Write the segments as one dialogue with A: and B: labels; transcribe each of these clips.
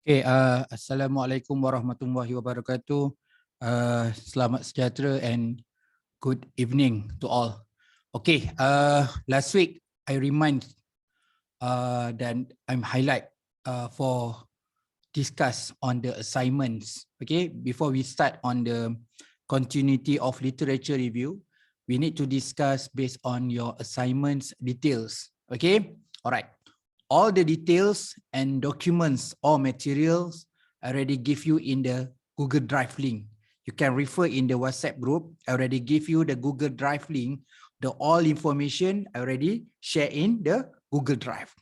A: Okay, Assalamualaikum warahmatullahi wabarakatuh. Selamat sejahtera and good evening to all. Okay, last week I remind dan I'm highlight for discuss on the assignments. Okay, before we start on the continuity of literature review, we need to discuss based on your assignments details. Okay, all right. All the details and documents or materials I already give you in the Google Drive link. You can refer in the WhatsApp group. I already give you the Google Drive link. The all information I already share in the Google Drive.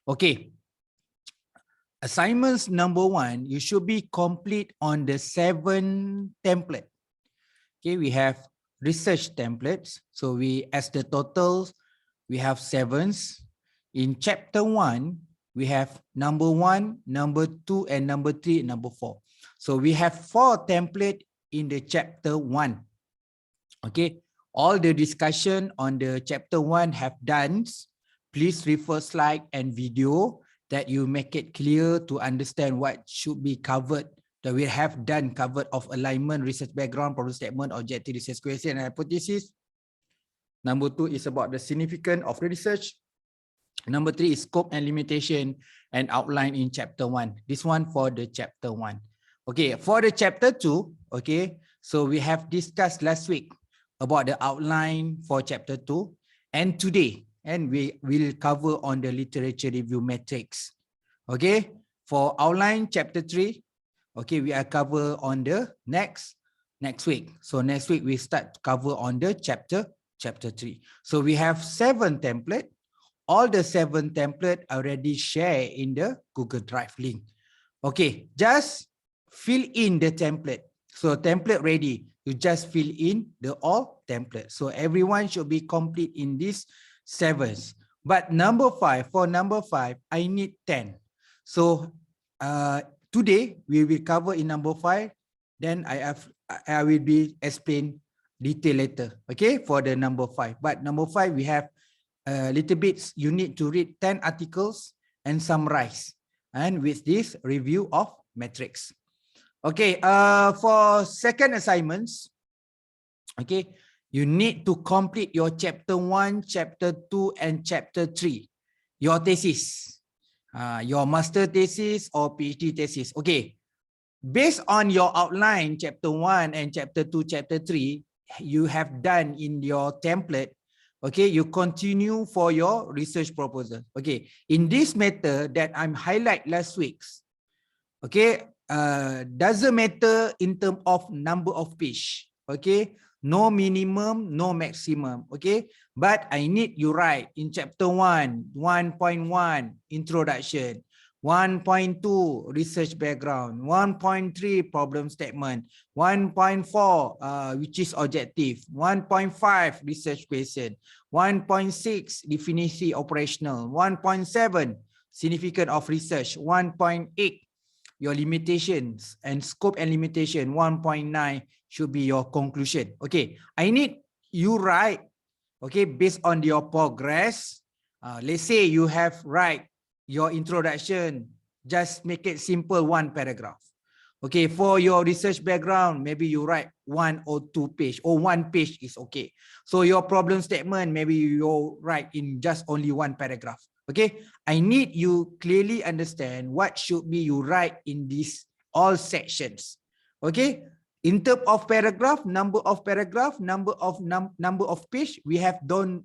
A: Okay. Assignments number 1, you should be complete on the 7 template. Okay, we have research templates. So as the totals, we have 7s. In chapter 1, we have number 1, number 2, and number 3, and number 4. So we have 4 templates in the chapter 1. Okay, all the discussion on the chapter 1 have done. Please refer slide and video that you make it clear to understand what should be covered. That we have done covered of alignment, research background, problem statement, objective research question, and hypothesis. Number 2 is about the significance of the research. Number 3 is scope and limitation and outline in chapter 1. This one for the chapter 1. Okay, for the chapter 2, okay, so we have discussed last week about the outline for chapter 2, and today, and we will cover on the literature review metrics. Okay, for outline chapter 3, okay, we are cover on the next week. So next week we start to cover on the chapter 3. So we have 7 templates. All the 7 templates already share in the Google Drive link. Okay, just fill in the template. So template ready, you just fill in the all template. So everyone should be complete in these 7s. But for number 5, I need 10. So today we will cover in number 5. Then I will be explain detail later. Okay, for the number 5. But number 5 we have a little bit. You need to read 10 articles and summarize. And with this review of metrics. Okay, for second assignments, okay, you need to complete your chapter 1, chapter 2, and chapter 3. Your thesis, your master thesis or PhD thesis. Okay, based on your outline, chapter 1 and chapter 2, chapter 3, you have done in your template. Okay, you continue for your research proposal. Okay, in this method that I'm highlight last week's, okay, doesn't matter in terms of number of page. Okay, no minimum, no maximum. Okay, but I need you write in chapter 1, 1.1 introduction, 1.2 research background, 1.3 problem statement, 1.4 which is objective, 1.5 research question, 1.6 definisi operational, 1.7 significance of research, 1.8 your limitations and scope and limitation, 1.9 should be your conclusion. Okay, I need you write, okay, based on your progress. Let's say you have write your introduction, just make it simple, 1 paragraph. Okay, for your research background, maybe you write 1 or 2 page or 1 page is okay. So your problem statement, maybe you write in just only 1 paragraph. Okay, I need you clearly understand what should be you write in these all sections. Okay, in terms of paragraph, number of page, we have done.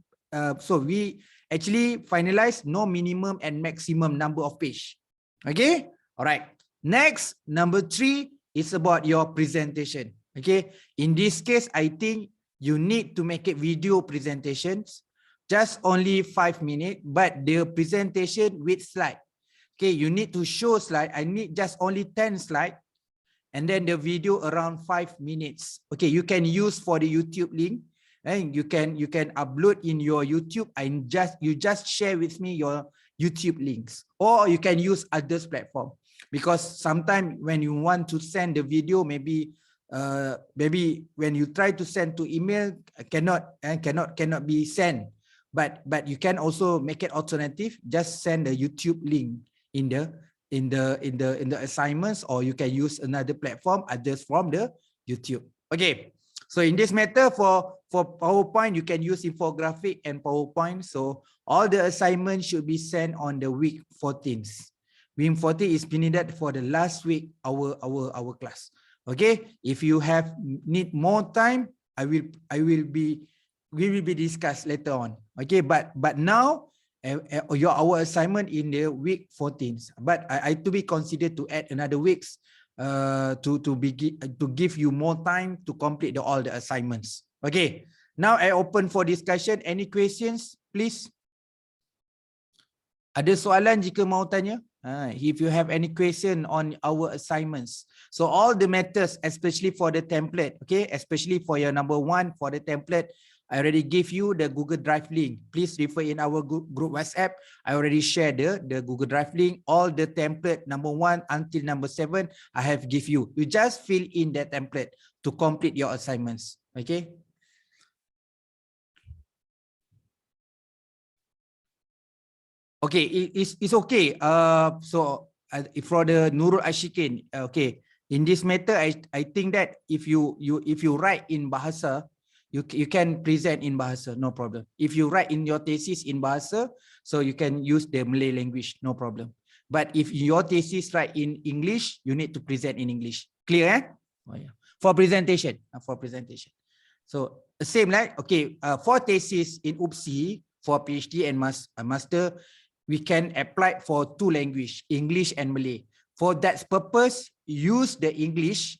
A: So we actually finalize no minimum and maximum number of page. Okay, all right. Next, number 3 is about your presentation. Okay, in this case, I think you need to make it video presentations. Just only 5 minutes, but the presentation with slide. Okay, you need to show slide. I need just only 10 slide, and then the video around 5 minutes. Okay, you can use for the YouTube link, and you can upload in your YouTube. And you just share with me your YouTube links, or you can use others platform, because sometimes when you want to send the video, maybe when you try to send to email, cannot be sent. But you can also make it alternative. Just send the YouTube link in in the assignments, or you can use another platform others from the YouTube. Okay, so in this matter for PowerPoint, you can use infographic and PowerPoint. So all the assignments should be sent on the week 14th. Week 14 is meaning that for the last week our class. Okay, if you have need more time, we will be discussed later on. Okay, but now our assignment in the week 14th, but I to be considered to add another weeks to give you more time to complete all the assignments. Okay, now I open for discussion. Any questions, please? Ada soalan jika mau tanya? If you have any question on our assignments. So all the matters, especially for the template, okay, especially for your number 1 for the template, I already give you the Google Drive link. Please refer in our group WhatsApp. I already shared the Google Drive link. All the template number 1 until number 7, I have give you. You just fill in that template to complete your assignments. Okay. Okay, it's okay. So for the Nurul Ashikin, okay. In this matter, I think that if you write in Bahasa, you can present in Bahasa, no problem. If you write in your thesis in Bahasa, so you can use the Malay language, no problem. But if your thesis write in English, you need to present in English. Clear, eh? Oh, yeah. For presentation, So same like, okay, for thesis in UPSI, for PhD and master, we can apply for 2 language, English and Malay. For that purpose, use the English.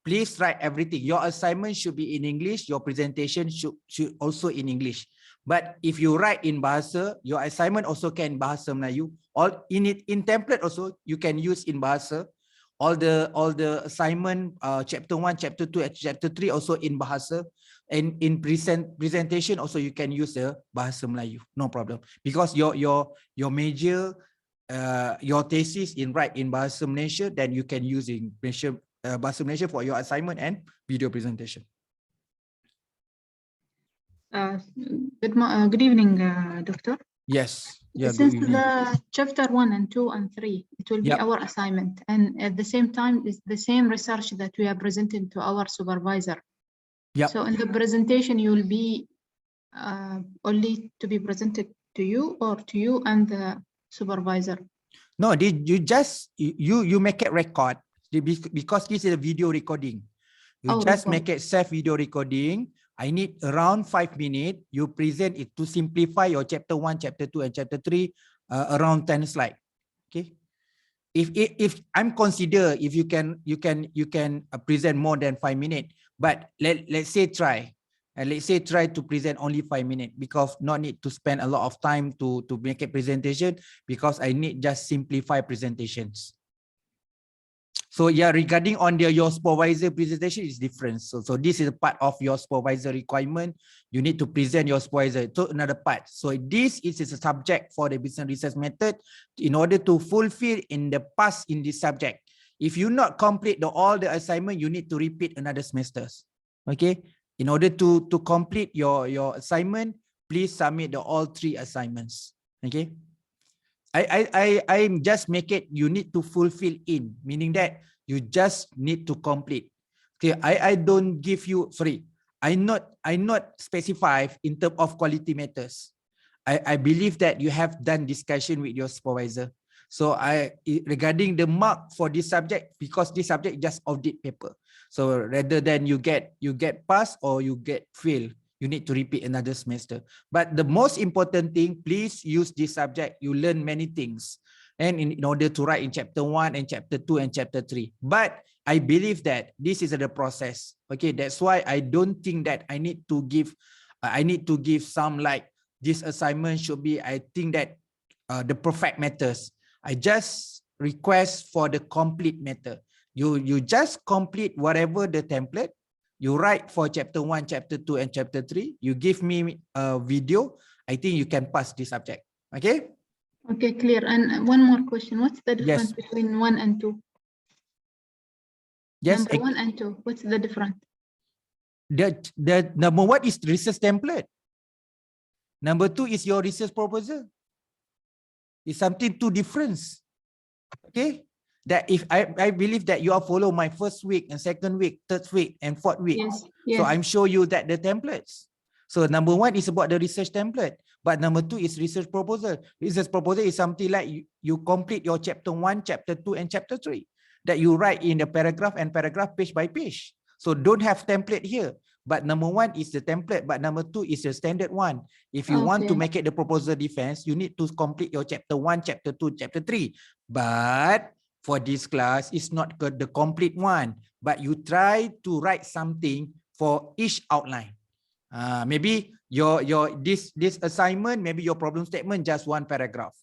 A: Please write everything. Your assignment should be in English. Your presentation should also in English. But if you write in Bahasa, your assignment also can Bahasa Melayu. All in template also you can use in Bahasa. All the assignment, chapter 1, chapter 2, and chapter 3 also in Bahasa. And in presentation also you can use the Bahasa Melayu, no problem. Because your major, your thesis write in Bahasa Malaysia, then you can use in Bahasa Malaysia for your assignment and video presentation.
B: Good evening, Doctor.
A: Yes. Yeah,
B: Since the chapter 1 and 2 and 3, it will be our assignment, and at the same time, it's the same research that we are presenting to our supervisor. Yeah. So in the presentation, you will be only to be presented to you or to you and the supervisor.
A: No, you just you make it record because this is a video recording. You just make it self video recording. I need around 5 minutes. You present it to simplify your chapter 1, chapter 2, and chapter 3 around 10 slides. Okay. If I'm consider if you can present more than 5 minutes, but let's say try. And let's say try to present only 5 minutes, because not need to spend a lot of time to make a presentation, because I need just simplify presentations. So yeah, regarding on your supervisor presentation is different. So this is a part of your supervisor requirement. You need to present your supervisor. So another part. So this is a subject for the business research method in order to fulfill in the past in this subject. If you not complete all the assignment, you need to repeat another semesters. Okay. In order to complete your assignment, please submit all 3 assignments. Okay. I just make it, you need to fulfill in, meaning that you just need to complete. Okay, I don't give you free. I not specify in terms of quality matters. I believe that you have done discussion with your supervisor. So regarding the mark for this subject, because this subject just audit paper. So rather than you get pass or you get fail, you need to repeat another semester. But the most important thing, please use this subject. You learn many things, and in order to write in chapter 1 and chapter 2 and chapter 3. But I believe that this is the process. Okay, that's why I don't think that I need to give some like this assignment should be. I think that the perfect matters. I just request for the complete matter. You just complete whatever the template. You write for chapter 1, chapter 2, and chapter 3. You give me a video. I think you can pass this subject. Okay?
B: Okay, clear. And one more question. What's the difference between 1 and 2?
A: Yes.
B: Number 1 and 2. What's the difference?
A: The number 1 is research template. Number 2 is your research proposal. It's something too different. Okay, that if I believe that you all follow my first week and second week, third week and fourth week.
B: Yes.
A: So
B: Yes.
A: I'm show you that the templates. So number one is about the research template, but number two is research proposal. Research proposal is something like you complete your chapter 1, chapter 2, and chapter 3 that you write in the paragraph and paragraph page by page. So don't have template here. But number one is the template, but number two is the standard one. If you want to
B: Okay.
A: make it the proposal defense, you need to complete your chapter 1, chapter 2, chapter 3. But for this class, it's not the complete one, but you try to write something for each outline. Maybe your this assignment, maybe your problem statement just one paragraph,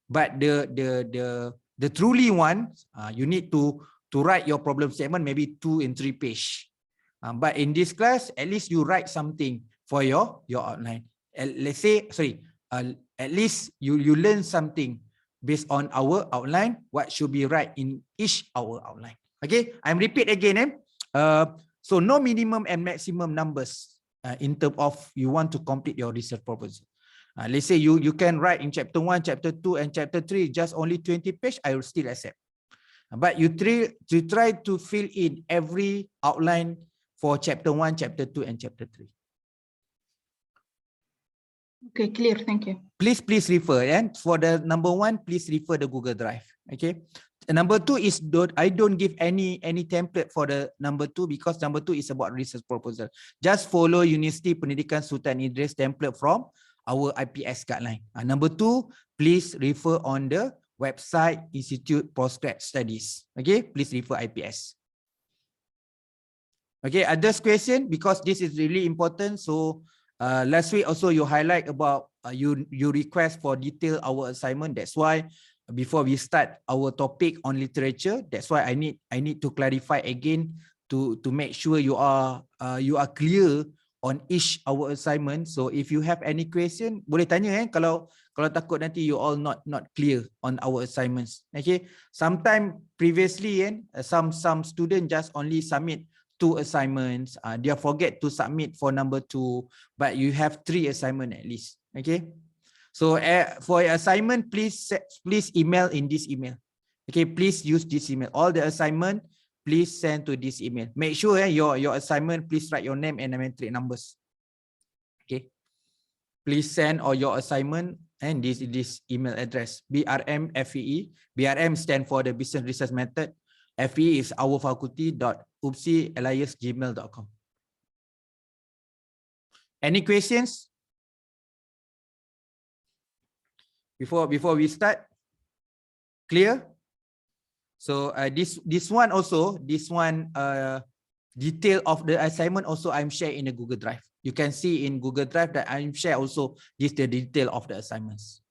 A: but the truly one, you need to write your problem statement maybe 2 and 3 page. But in this class, at least you write something for your outline. Let's say, sorry, at least you learn something based on our outline. What should be right in each our outline? Okay, I'm repeat again. So no minimum and maximum numbers. In terms of you want to complete your research proposal. Let's say you can write in chapter 1, chapter 2, and chapter 3 just only 20 page, I will still accept. But you try to fill in every outline for chapter 1, chapter 2, and chapter 3.
B: Okay, clear. Thank you. Please
A: refer. And for the number 1, please refer the Google Drive. Okay. Number 2 is I don't give any template for the number 2 because number 2 is about research proposal. Just follow Universiti Pendidikan Sultan Idris template from our IPS guideline. Number 2, please refer on the website Institute Postgrad Studies. Okay, please refer IPS. Okay, others question because this is really important. So last week also you highlight about you request for detail our assignment. That's why before we start our topic on literature, that's why I need to clarify again to make sure you are clear on each our assignment. So if you have any question, boleh tanya kalau takut nanti you all not clear on our assignments. Okay, sometime previously some student just only submit 2 assignments, they forget to submit for number 2, but you have 3 assignment at least. Okay. So for assignment, please email in this email. Okay, please use this email. All the assignment, please send to this email. Make sure your assignment, please write your name and matric numbers. Okay, please send all your assignment and this email address, BRMFEE. BRM stand for the Business Research Method. FE is our faculty.upsi@gmail.com. Any questions? Before we start, clear? So this one also, detail of the assignment also I'm sharing in the Google Drive. You can see in Google Drive that I'm share also the detail of the assignments.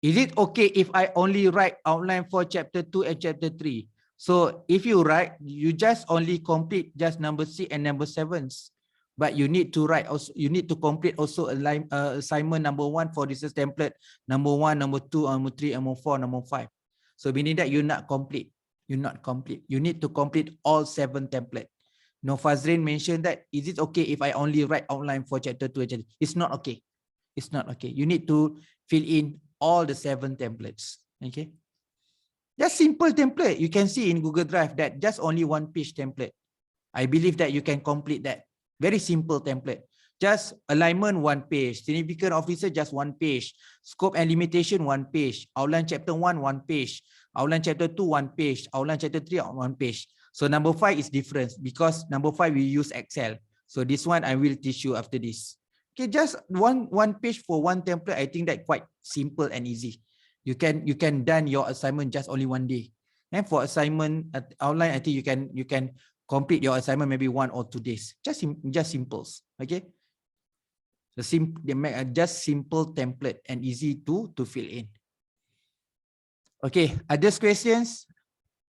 A: Is it okay if I only write outline for chapter 2 and chapter 3? So if you write, you just only complete just number 6 and number 7. But you need to write also, you need to complete also assignment number 1 for research template, number 1, number 2, number 3, number 4, number 5. So meaning that you're not complete. You're not complete. You need to complete all 7 template. No, Fazrin mentioned that, is it okay if I only write outline for chapter 2? It's not okay. It's not okay. You need to fill in all the 7 templates. Okay. Just simple template. You can see in Google Drive that just only 1 page template. I believe that you can complete that. Very simple template. Just alignment 1 page. Significant officer just 1 page. Scope and limitation 1 page. Outline chapter 1 1 page. Outline chapter 2 1 page. Outline chapter 3 1 page. So number 5 is different because number 5 we use Excel. So this one I will teach you after this. Okay, just one page for 1 template. I think that quite simple and easy. You can done your assignment just only 1 day. And for assignment outline, I think you can complete your assignment maybe 1 or 2 days. Just simples. Okay. Just simple template and easy to fill in. Okay. Other questions?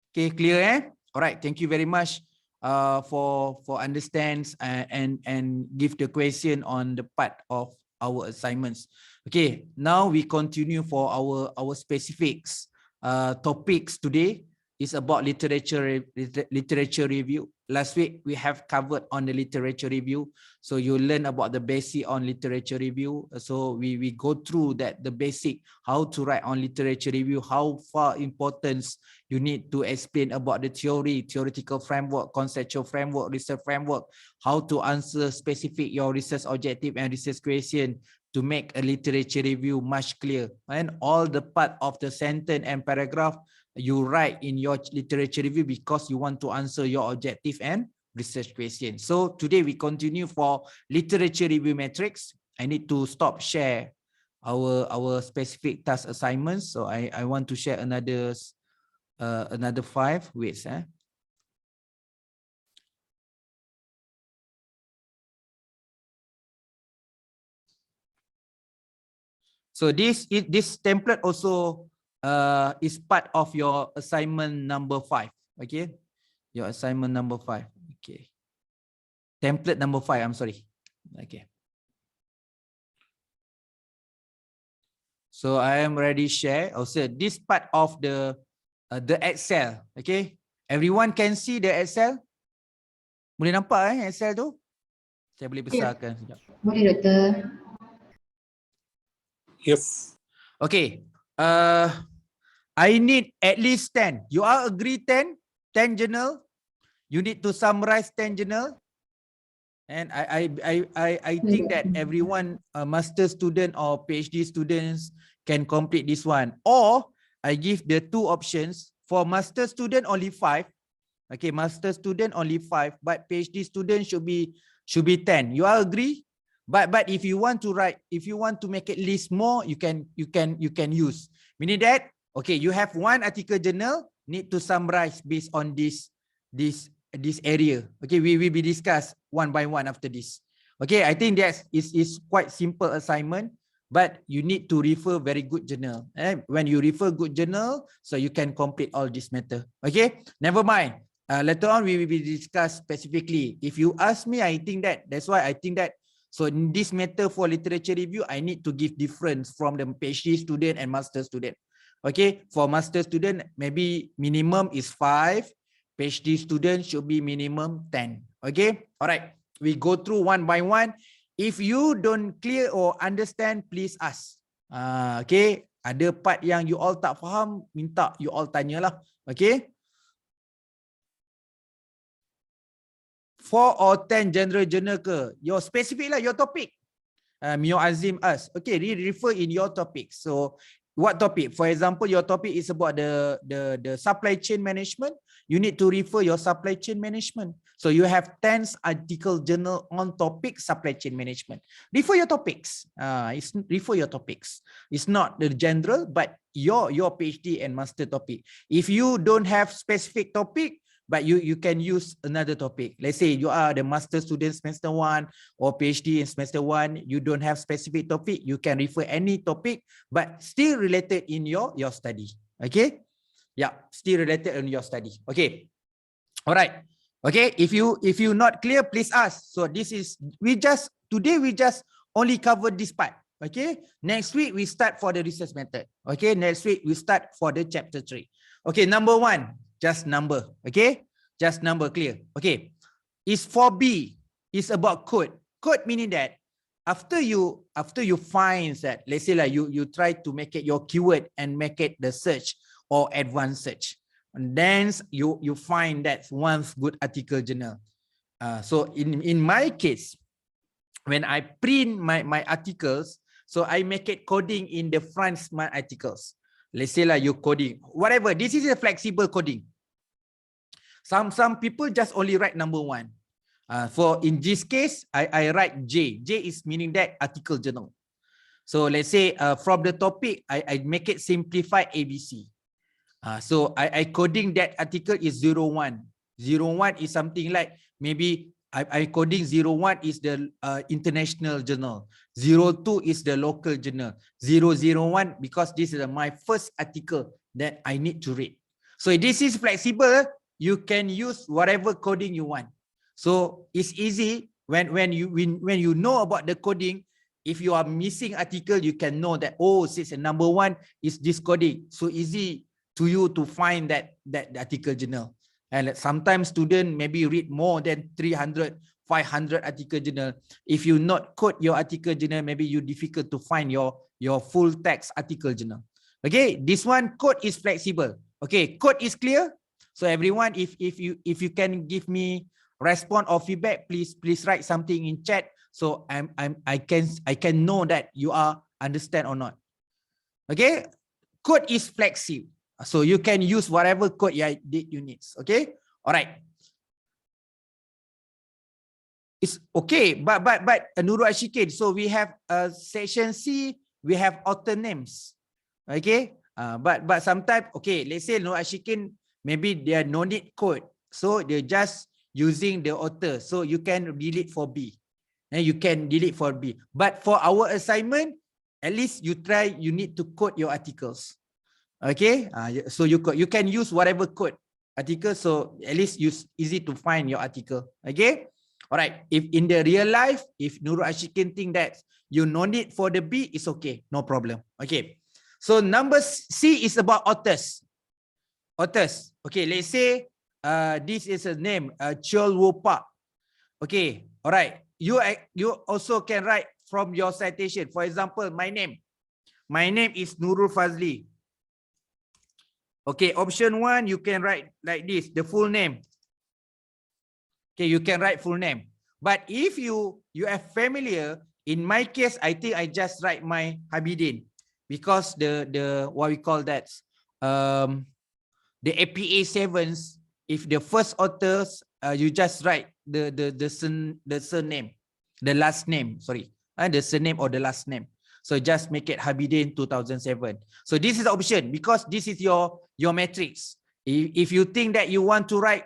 A: Okay, clear? All right. Thank you very much for understands and give the question on the part of our assignments. Okay. Now we continue for our specifics. Topics today is about literature review. last week we have covered on the literature review. So you learn about the basic on literature review. So we go through that, the basic, how to write on literature review, how far importance you need to explain about the theory, theoretical framework, conceptual framework, research framework, how to answer specific your research objective and research question to make a literature review much clear. And all the part of the sentence and paragraph you write in your literature review because you want to answer your objective and research question. So today we continue for literature review matrix. I need to stop share our specific task assignments. So I want to share another 5. Wait, So this template also is part of your assignment number 5. Okay, your assignment number 5. Okay, template number 5. I'm sorry. Okay. So I am ready share. Also, this part of the Excel. Okay, everyone can see the Excel. Boleh nampak Excel tu? Saya boleh besarkan sekejap.
C: Boleh, Doktor.
D: Yes.
A: Okay. I need at least 10. You all agree 10? 10 journal. You need to summarize 10 journal. And I think that everyone, master student or PhD students, can complete this one. Or I give the 2 options. For master student only 5. Okay, master student only 5, but PhD student should be 10. You all agree? But if you want to write, if you want to make it list more, you can use. Meaning that, okay, you have 1 article journal, need to summarize based on this area. Okay, we will be discussed one by one after this. Okay, I think that is quite simple assignment, but you need to refer very good journal. When you refer good journal, so you can complete all this matter. Okay, never mind. Later on we will be discussed specifically. If you ask me, I think that's why I think that. So in this matter for literature review, I need to give difference from the PhD student and master student. Okay, for master student, maybe minimum is 5. PhD student should be minimum 10. Okay, all right. We go through one by one. If you don't clear or understand, please ask. Okay, ada part yang you all tak faham, minta you all tanyalah. Okay. 4 or 10 general journal ke? Your specific lah, your topic. Mio Azim asked, okay, refer in your topic. So what topic? For example, your topic is about the supply chain management. You need to refer your supply chain management. So you have 10 article journal on topic supply chain management. Refer your topics. Refer your topics. It's not the general, but your PhD and master topic. If you don't have specific topic, but you can use another topic. Let's say you are the master student semester 1 or PhD in semester 1. You don't have specific topic. You can refer any topic, but still related in your study. Okay. Yeah, still related in your study. Okay. All right. Okay. If you not clear, please ask. So this is, today we just only cover this part. Okay. Next week we start for the research method. Okay. Next week we start for the chapter 3. Okay. Number 1. Just number, okay? Just number, clear. Okay. Is 4B is about code. Code meaning that after you find that, let's say like you try to make it your keyword and make it the search or advanced search, and then you find that one good article journal. So in my case, when I print my articles, so I make it coding in the front my articles. Let's say like you coding, whatever. This is a flexible coding. Some people just only write number 1. For in this case, I write J. J is meaning that article journal. So let's say from the topic, I make it simplify ABC. So I coding that article is 01. 01 is something like maybe I coding 01 is the international journal. 02 is the local journal. 001 because this is my first article that I need to read. So this is flexible. You can use whatever coding you want. So it's easy when you know about the coding. If you are missing article, you can know that, oh, since number 1 is this coding. So easy to you to find that article journal. And sometimes student maybe read more than 300, 500 article journal. If you not quote your article journal, maybe you difficult to find your full text article journal. Okay, this one code is flexible. Okay, code is clear. So everyone, if you can give me response or feedback, please write something in chat. So I can know that you are understand or not. Okay, code is flexible. So you can use whatever code you need. Okay, all right. It's okay, but Nurul Ashikin. So we have section C. We have author names. Okay, but sometimes okay. Let's say Nurul Ashikin, maybe they are no need code, so they're just using the author. So you can delete for B, and you can delete for B. But for our assignment, at least you try. You need to code your articles. Okay, so you can use whatever code article. So at least it's easy to find your article. Okay. All right. If in the real life, if Nurul Ashikin think that you no need for the B, it's okay. No problem. Okay. So number C is about authors. Authors. Okay. Let's say this is a name, Chol Wo Park. Okay. All right. You also can write from your citation. For example, my name. My name is Nurul Fazli. Okay. Option 1, you can write like this, the full name. Okay, you can write full name. But if you are familiar, in my case, I think I just write my Habibin, because the what we call that, the APA 7s, if the first authors, you just write the surname, the last name, sorry, the surname or the last name. So just make it Habibin 2007. So this is the option, because this is your matrix. If you think that you want to write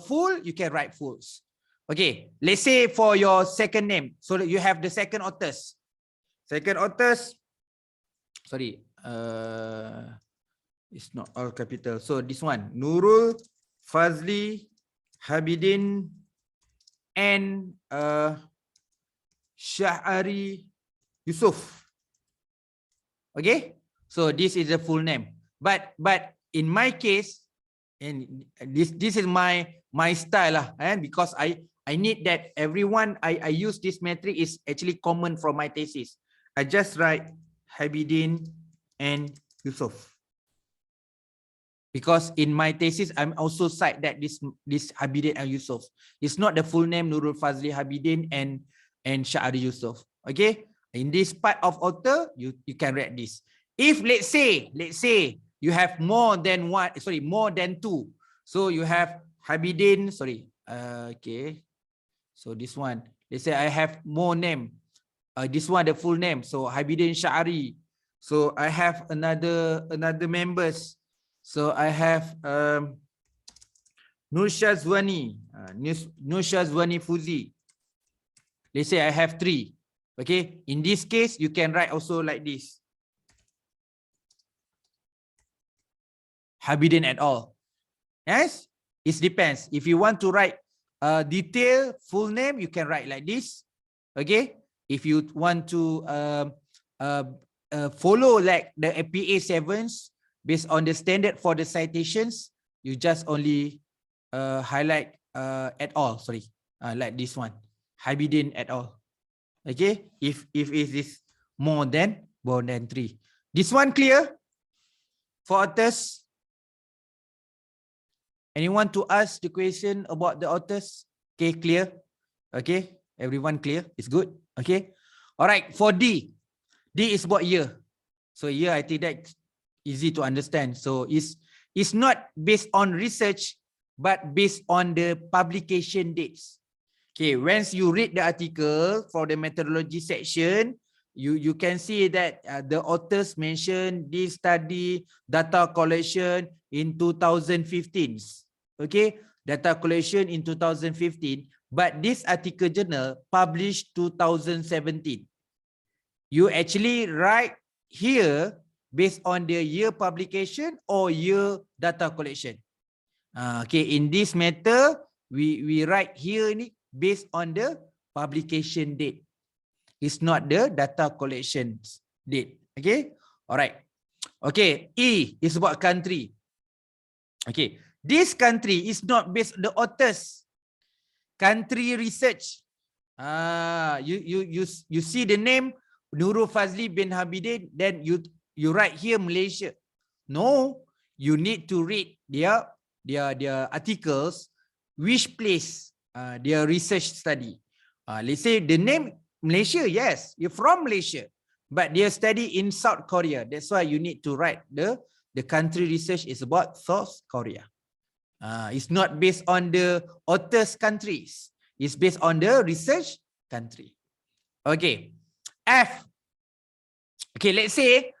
A: full, you can write fulls. Okay, let's say for your second name, so that you have the second authors. Second authors, sorry, it's not all capital. So this one, Nurul Fazli Habibin and Syahari Yusuf. Okay, so this is the full name. But in my case, and this is my style, and because I need that everyone I use this metric is actually common from my thesis. I just write Habibin and Yusuf, because in my thesis I'm also cite that this Habibin and Yusuf. It's not the full name Nurul Fazli Habibin and Syahari Yusuf. Okay, in this part of author, you can read this. If let's say you have more than one, sorry, more than two. So you have Habibin, sorry. Okay. So this one, let's say I have more name. This one, the full name. So Habibin Syahari. So I have another members. So I have Nur Syazwani, Nur Syazwani Fuzi. Let's say I have 3. Okay. In this case, you can write also like this. Habibin et al. Yes, it depends. If you want to write detail full name, you can write like this. Okay. If you want to follow like the APA 7s based on the standard for the citations, you just only highlight et al. Sorry, like this one, Habibin et al. Okay. If it is more than 3. This one clear for authors? Anyone to ask the question about the authors? Okay, clear. Okay, everyone clear. It's good. Okay. All right. For D is about year. So year, I think that's easy to understand. So it's not based on research, but based on the publication dates. Okay. Once you read the article for the methodology section, you can see that the authors mentioned this study data collection in 2015. Okay, data collection in 2015, but this article journal published 2017. You actually write here based on the year publication or year data collection. Okay, in this matter, we write here based on the publication date. It's not the data collection date. Okay, all right. Okay, E is about country. Okay, This country is not based on the authors. Country research. You see the name Nurul Fazli bin Habibin, then you write here Malaysia. No, you need to read their articles, which place their research study. Let's say the name Malaysia, yes, you're from Malaysia, but they study in South Korea. That's why you need to write the country research is about South Korea. It's not based on the author's countries. It's based on the research country. Okay. F. Okay, let's say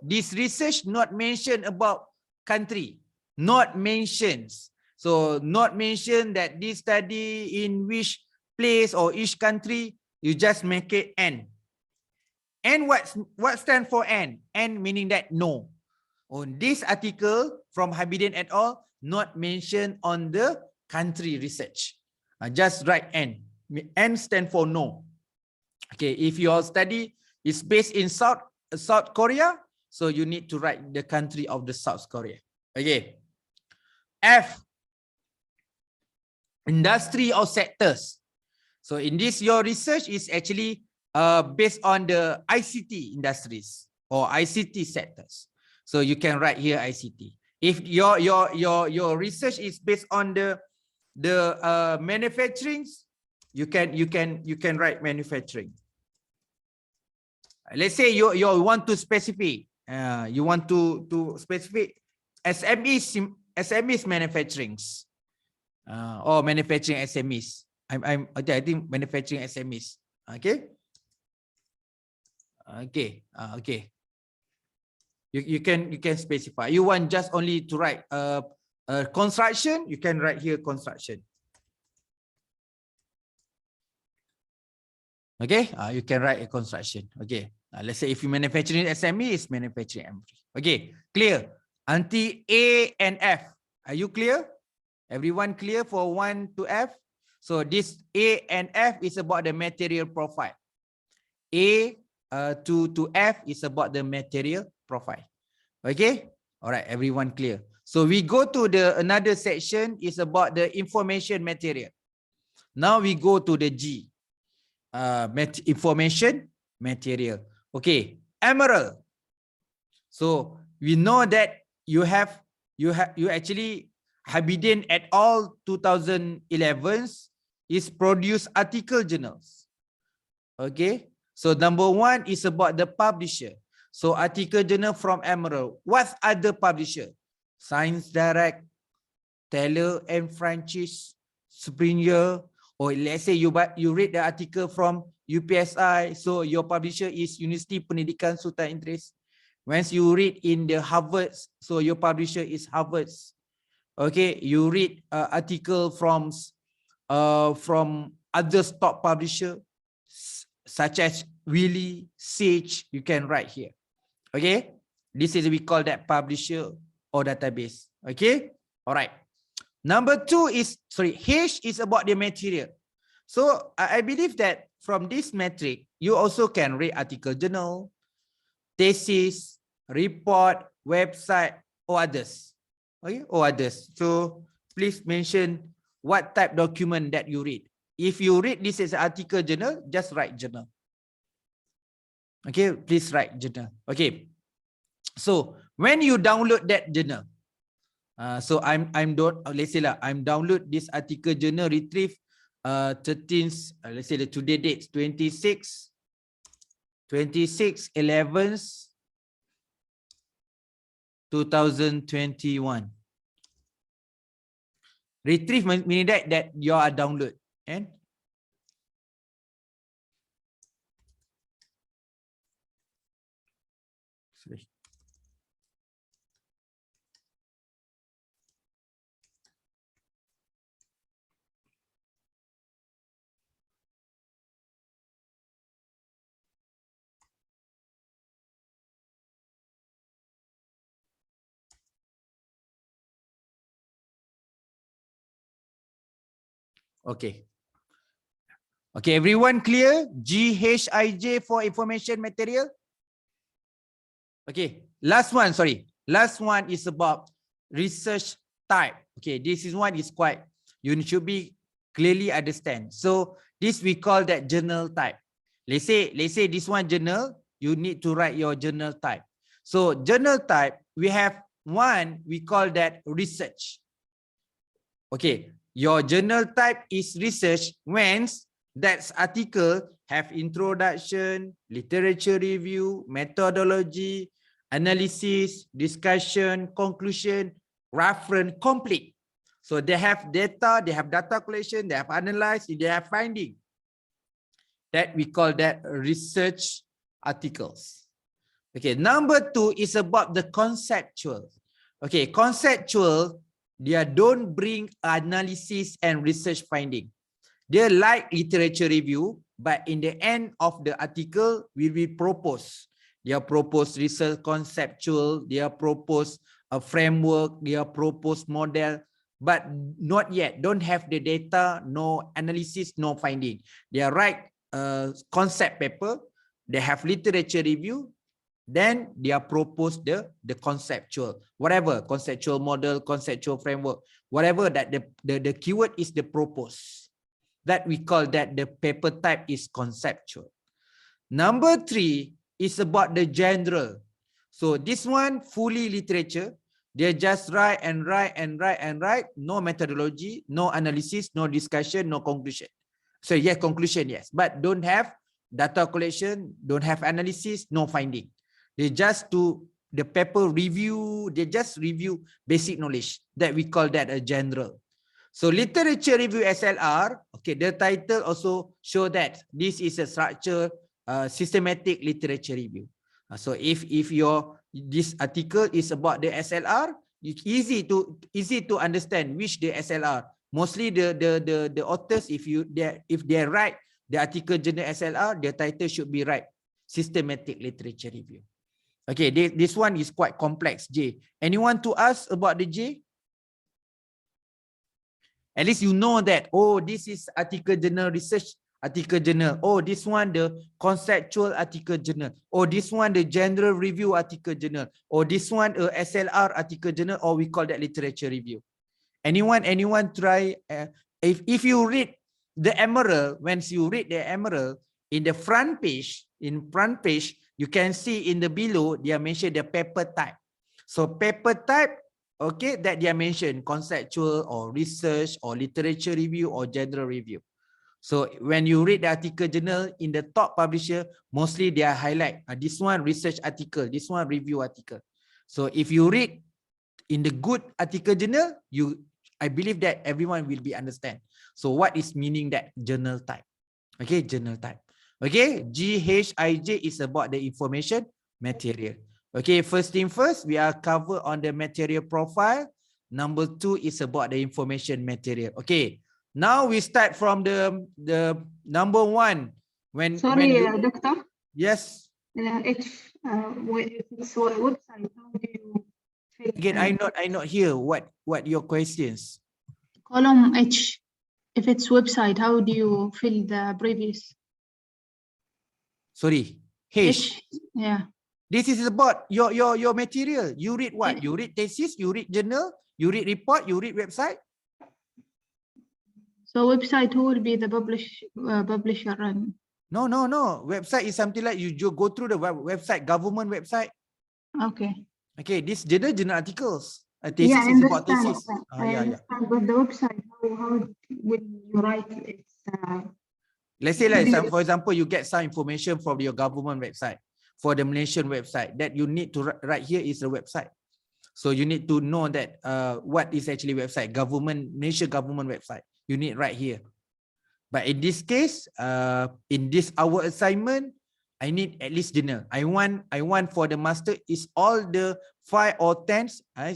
A: this research not mentioned about country. Not mentions. So not mention that this study in which place or each country, you just make it N. N what stands for N? N meaning that no. On this article from Habibin et al. Not mentioned on the country research. Just write N. N stand for no. Okay, if your study is based in South Korea, so you need to write the country of the South Korea. Okay. F. Industry or sectors. So in this, your research is actually based on the ICT industries or ICT sectors. So you can write here ICT. If your research is based on the manufacturing, you can write manufacturing. Let's say you want to specify, you want to specify SMEs manufacturing, or manufacturing SMEs. I think manufacturing SMEs. Okay. Okay. You can specify. You want just only to write construction, you can write here construction. Okay, you can write a construction. Okay, let's say if you manufacturing SME, it's manufacturing MV. Okay, clear. Until A and F. Are you clear? Everyone clear for 1 to F? So this A and F is about the material profile. A to F is about the material profile. Okay, all right, everyone clear. So we go to the another section is about the information material. Now we go to the G, information material. Okay, Emerald. So we know that you actually Habibin et al. 2011 is produce article journals. Okay, so number 1 is about the publisher. So article journal from Emerald. What other publisher? Science Direct, Taylor and Francis, Springer, or let's say you read the article from UPSI, so your publisher is Universiti Pendidikan Sultan Idris. Once you read in the Harvard, so your publisher is Harvard. Okay, you read article from other top publisher such as Wiley, Sage, you can write here. Okay, this is we call that publisher or database. Okay, all right. Number 2 is H is about the material. So I believe that from this metric, you also can read article journal, thesis, report, website, or others. Okay, or others. So please mention what type document that you read. If you read this as an article journal, just write journal. Okay, please write journal. Okay, so when you download that journal, so let's say I'm download this article journal retrieve 13th, let's say the today date 26/11/2021. Retrieve meaning that you are download and okay. Okay, everyone clear? GHIJ for information material. Okay, last one, sorry. Last one is about research type. Okay, this is one is quite, you should be clearly understand. So this we call that journal type. Let's say this one journal, you need to write your journal type. So journal type, we have one, we call that research. Okay, your journal type is research when that article have introduction, literature review, methodology, analysis, discussion, conclusion, reference, complete. So they have data, they have data collection, they have analyzed, they have finding. That we call that research articles. Okay, number 2 is about the conceptual. Okay, conceptual, they don't bring analysis and research finding. They like literature review, but in the end of the article will be proposed. They propose research conceptual, they propose a framework, they propose model, but not yet, don't have the data, no analysis, no finding. They write concept paper, they have literature review, then they are proposed the conceptual, whatever, conceptual model, conceptual framework, whatever that the keyword is the propose. That we call that the paper type is conceptual. Number 3 is about the general. So this one fully literature. They just write and write and write and write. No methodology, no analysis, no discussion, no conclusion. So yes, conclusion, yes, but don't have data collection, don't have analysis, no finding. They just do the paper review. They just review basic knowledge. That we call that a general. So literature review SLR, okay, the title also show that this is a structure, systematic literature review. So if this article is about the SLR, it's easy to understand which the SLR. Mostly the authors, if they write the article journal SLR, the title should be right, systematic literature review. Okay, this one is quite complex. J. Anyone to ask about the J? At least you know that, oh, this is article journal, research article journal. Oh, this one the conceptual article journal. Oh, this one the general review article journal. Or this one SLR article journal, or we call that literature review. Anyone try, if you read the Emerald, once you read the Emerald, in the front page, you can see in the below, they are mentioned the paper type. So paper type, okay, that they are mentioned, conceptual or research or literature review or general review. So when you read the article journal in the top publisher, mostly they are highlight, this one research article, this one review article. So if you read in the good article journal, I believe that everyone will be understand. So what is meaning that journal type? Okay, journal type. Okay, GHIJ is about the information material. Okay, first thing first, we are covered on the material profile. Number 2 is about the information material. Okay, now we start from the number 1.
B: Sorry, Doctor.
A: Yes.
B: It's website. How do you fill
A: again? I not hear what your questions.
B: Column H. If it's website, how do you fill the previous?
A: Sorry, H.
B: Yeah.
A: This is about your material. You read what? You read thesis, you read journal, you read report, you read website.
B: So website, who will be the publisher? And
A: no. Website is something like you go through the website, government website.
B: Okay.
A: Okay, this journal articles. Thesis
B: yeah,
A: is about thesis.
B: I understand, but the website, how will you write it?
A: Let's say like for example, you get some information from your government website, for the Malaysian website, that you need to write here is the website. So you need to know that what is actually website, Malaysian government website. You need right here. But in this case, in this our assignment, I need at least journal. I want for the master is all the 5 or 10.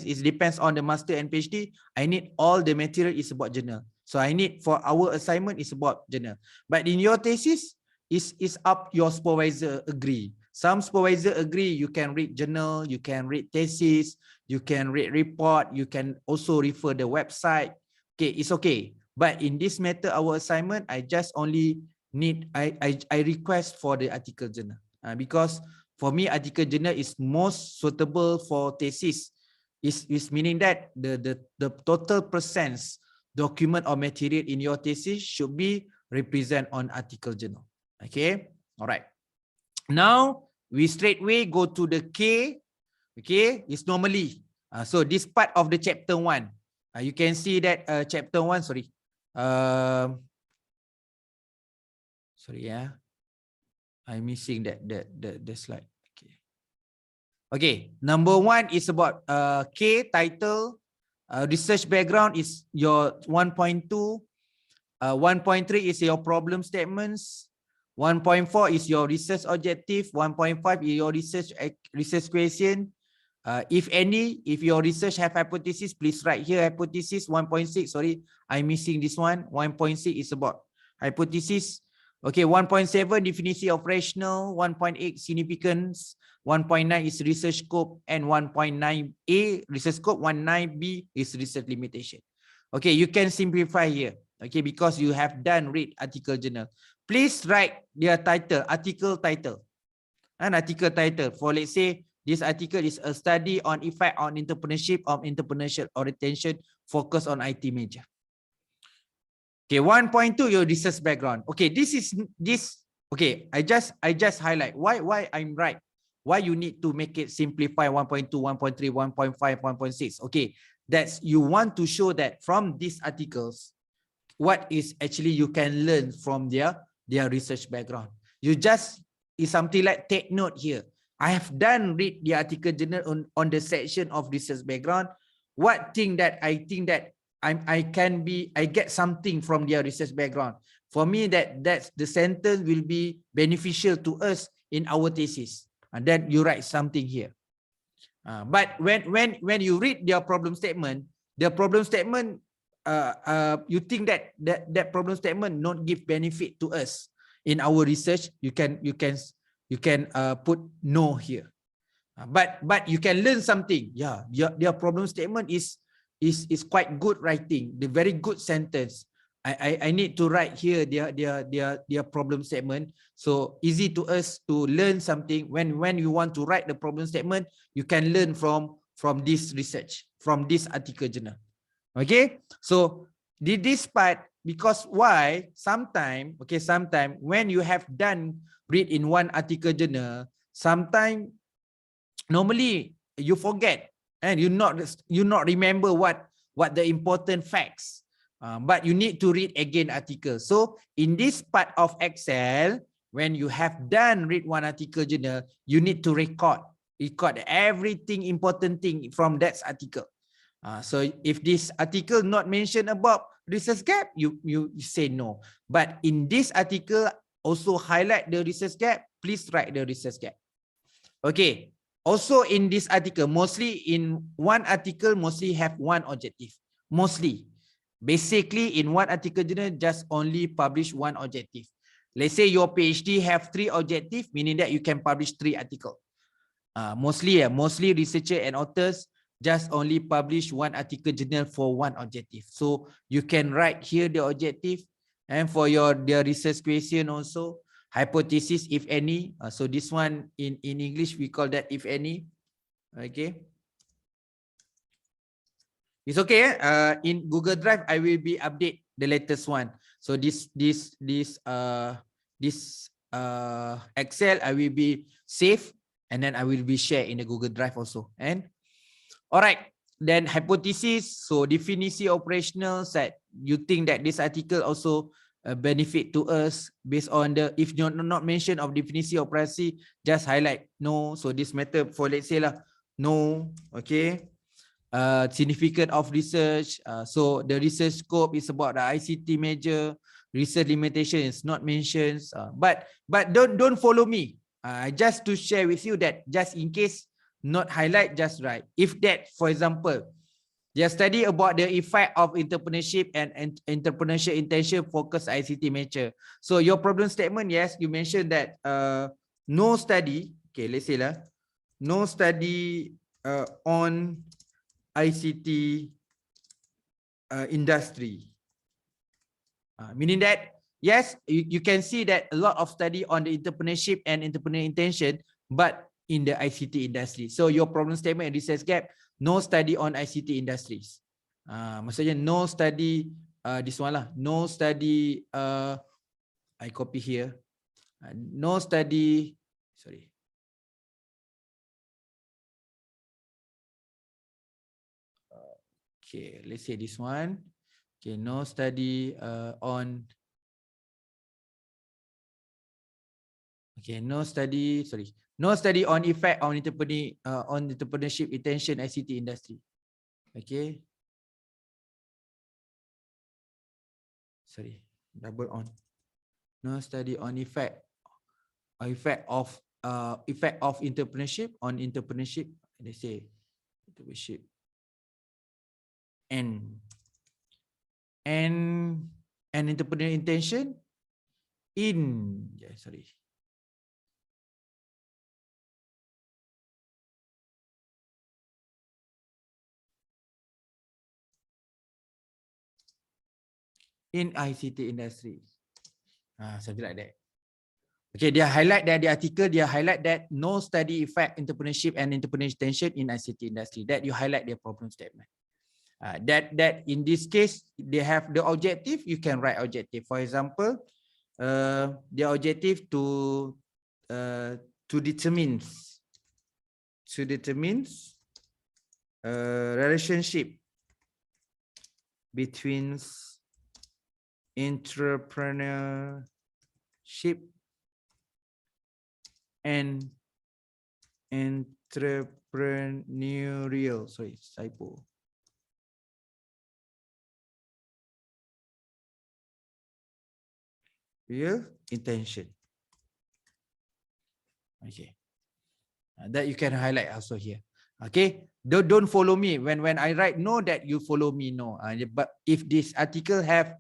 A: It depends on the master and PhD. I need all the material is about journal. So I need for our assignment is about journal. But in your thesis, is up your supervisor agree. Some supervisor agree you can read journal, you can read thesis, you can read report, you can also refer the website. Okay, it's okay. But in this matter, our assignment, I just only need, I request for the article journal. Because for me, article journal is most suitable for thesis. is meaning that the total percents document or material in your thesis should be represent on article journal. Okay, all right. Now we straightway go to the K. Okay, it's normally so this part of the chapter 1. You can see that chapter 1. Sorry, I'm missing the slide. Okay, number 1 is about K title. Research background is your 1.2. 1.3 is your problem statements. 1.4 is your research objective. 1.5 is your research question. If any, if your research have hypothesis, please write here hypothesis. 1.6, sorry, I'm missing this one. 1.6 is about hypothesis. Okay, 1.7 definition of rational. 1.8 significance. 1.9 is research scope, and 1.9a research scope. 1.9b is research limitation. Okay, you can simplify here. Okay, because you have done read article journal. Please write their title, article title, and article title. For let's say this article is a study on effect on entrepreneurship of entrepreneurial orientation, focus on IT major. Okay, 1.2 your research background. Okay, this. Okay, I just highlight why I'm right. Why you need to make it simplify 1.2, 1.3, 1.5, 1.6. Okay, that's you want to show that from these articles, what is actually you can learn from their research background. You just is something like take note here. I have done read the article journal on the section of research background. What thing that I think that I get something from their research background. For me, that's the sentence will be beneficial to us in our thesis. And then you write something here. But when you read their problem statement, you think that problem statement not give benefit to us in our research, you can put no here. But you can learn something. Yeah, their problem statement is quite good writing, the very good sentence. I need to write here their problem statement. So easy to us to learn something. When you want to write the problem statement, you can learn from this research, from this article journal. Okay, so this part, because why sometimes when you have done read in one article journal, sometimes normally you forget and you not remember what the important facts. But you need to read again article. So in this part of Excel, when you have done read one article journal, you need to record everything important thing from that article. So if this article not mentioned about research gap, you say no. But in this article, also highlight the research gap. Please write the research gap. Okay. Also in this article, mostly in one article, mostly have one objective. Mostly. Basically, in one article journal, just only publish one objective. Let's say your PhD have 3 objectives, meaning that you can publish 3 articles. Mostly researchers and authors just only publish one article journal for one objective. So you can write here the objective, and for their research question also, hypothesis if any. So this one in English we call that if any. Okay. It's okay. In Google Drive, I will be update the latest one. So this Excel I will be save, and then I will be share in the Google Drive also. And all right, then hypothesis. So definition operational set. You think that this article also benefit to us based on the, if you're not mention of definition operasi, just highlight no. So this matter for let's say lah, no. Okay. Significance of research. So the research scope is about the ICT major. Research limitation is not mentioned. But don't follow me. Just to share with you that just in case not highlight, just write. If that, for example, they study about the effect of entrepreneurship and entrepreneurship intention focus ICT major. So your problem statement, yes, you mentioned that no study. Okay, let's say lah, no study on ICT industry. Meaning that, yes, you can see that a lot of study on the entrepreneurship and entrepreneurial intention, but in the ICT industry. So your problem statement and research gap, no study on ICT industries. Maksudnya no study this one lah. No study I copy here. No study, sorry. Okay, let's say this one. Okay, no study on. Okay, no study, sorry. No study on effect on entrepreneurship intention ICT industry. Okay. Sorry, double on. No study on effect of entrepreneurship on entrepreneurship. Let's say entrepreneurship and entrepreneur intention in in ICT industry. Something like that. Okay, dia highlight that the article, dia highlight that no study effect entrepreneurship and entrepreneur intention in ICT industry. That you highlight their problem statement. That in this case, they have the objective, you can write objective. For example, the objective to determine relationship between entrepreneurship and entrepreneurial, sorry, typo. Real intention. Okay. That you can highlight also here. Okay. Don't follow me when I write no, that you follow me no. But if this article have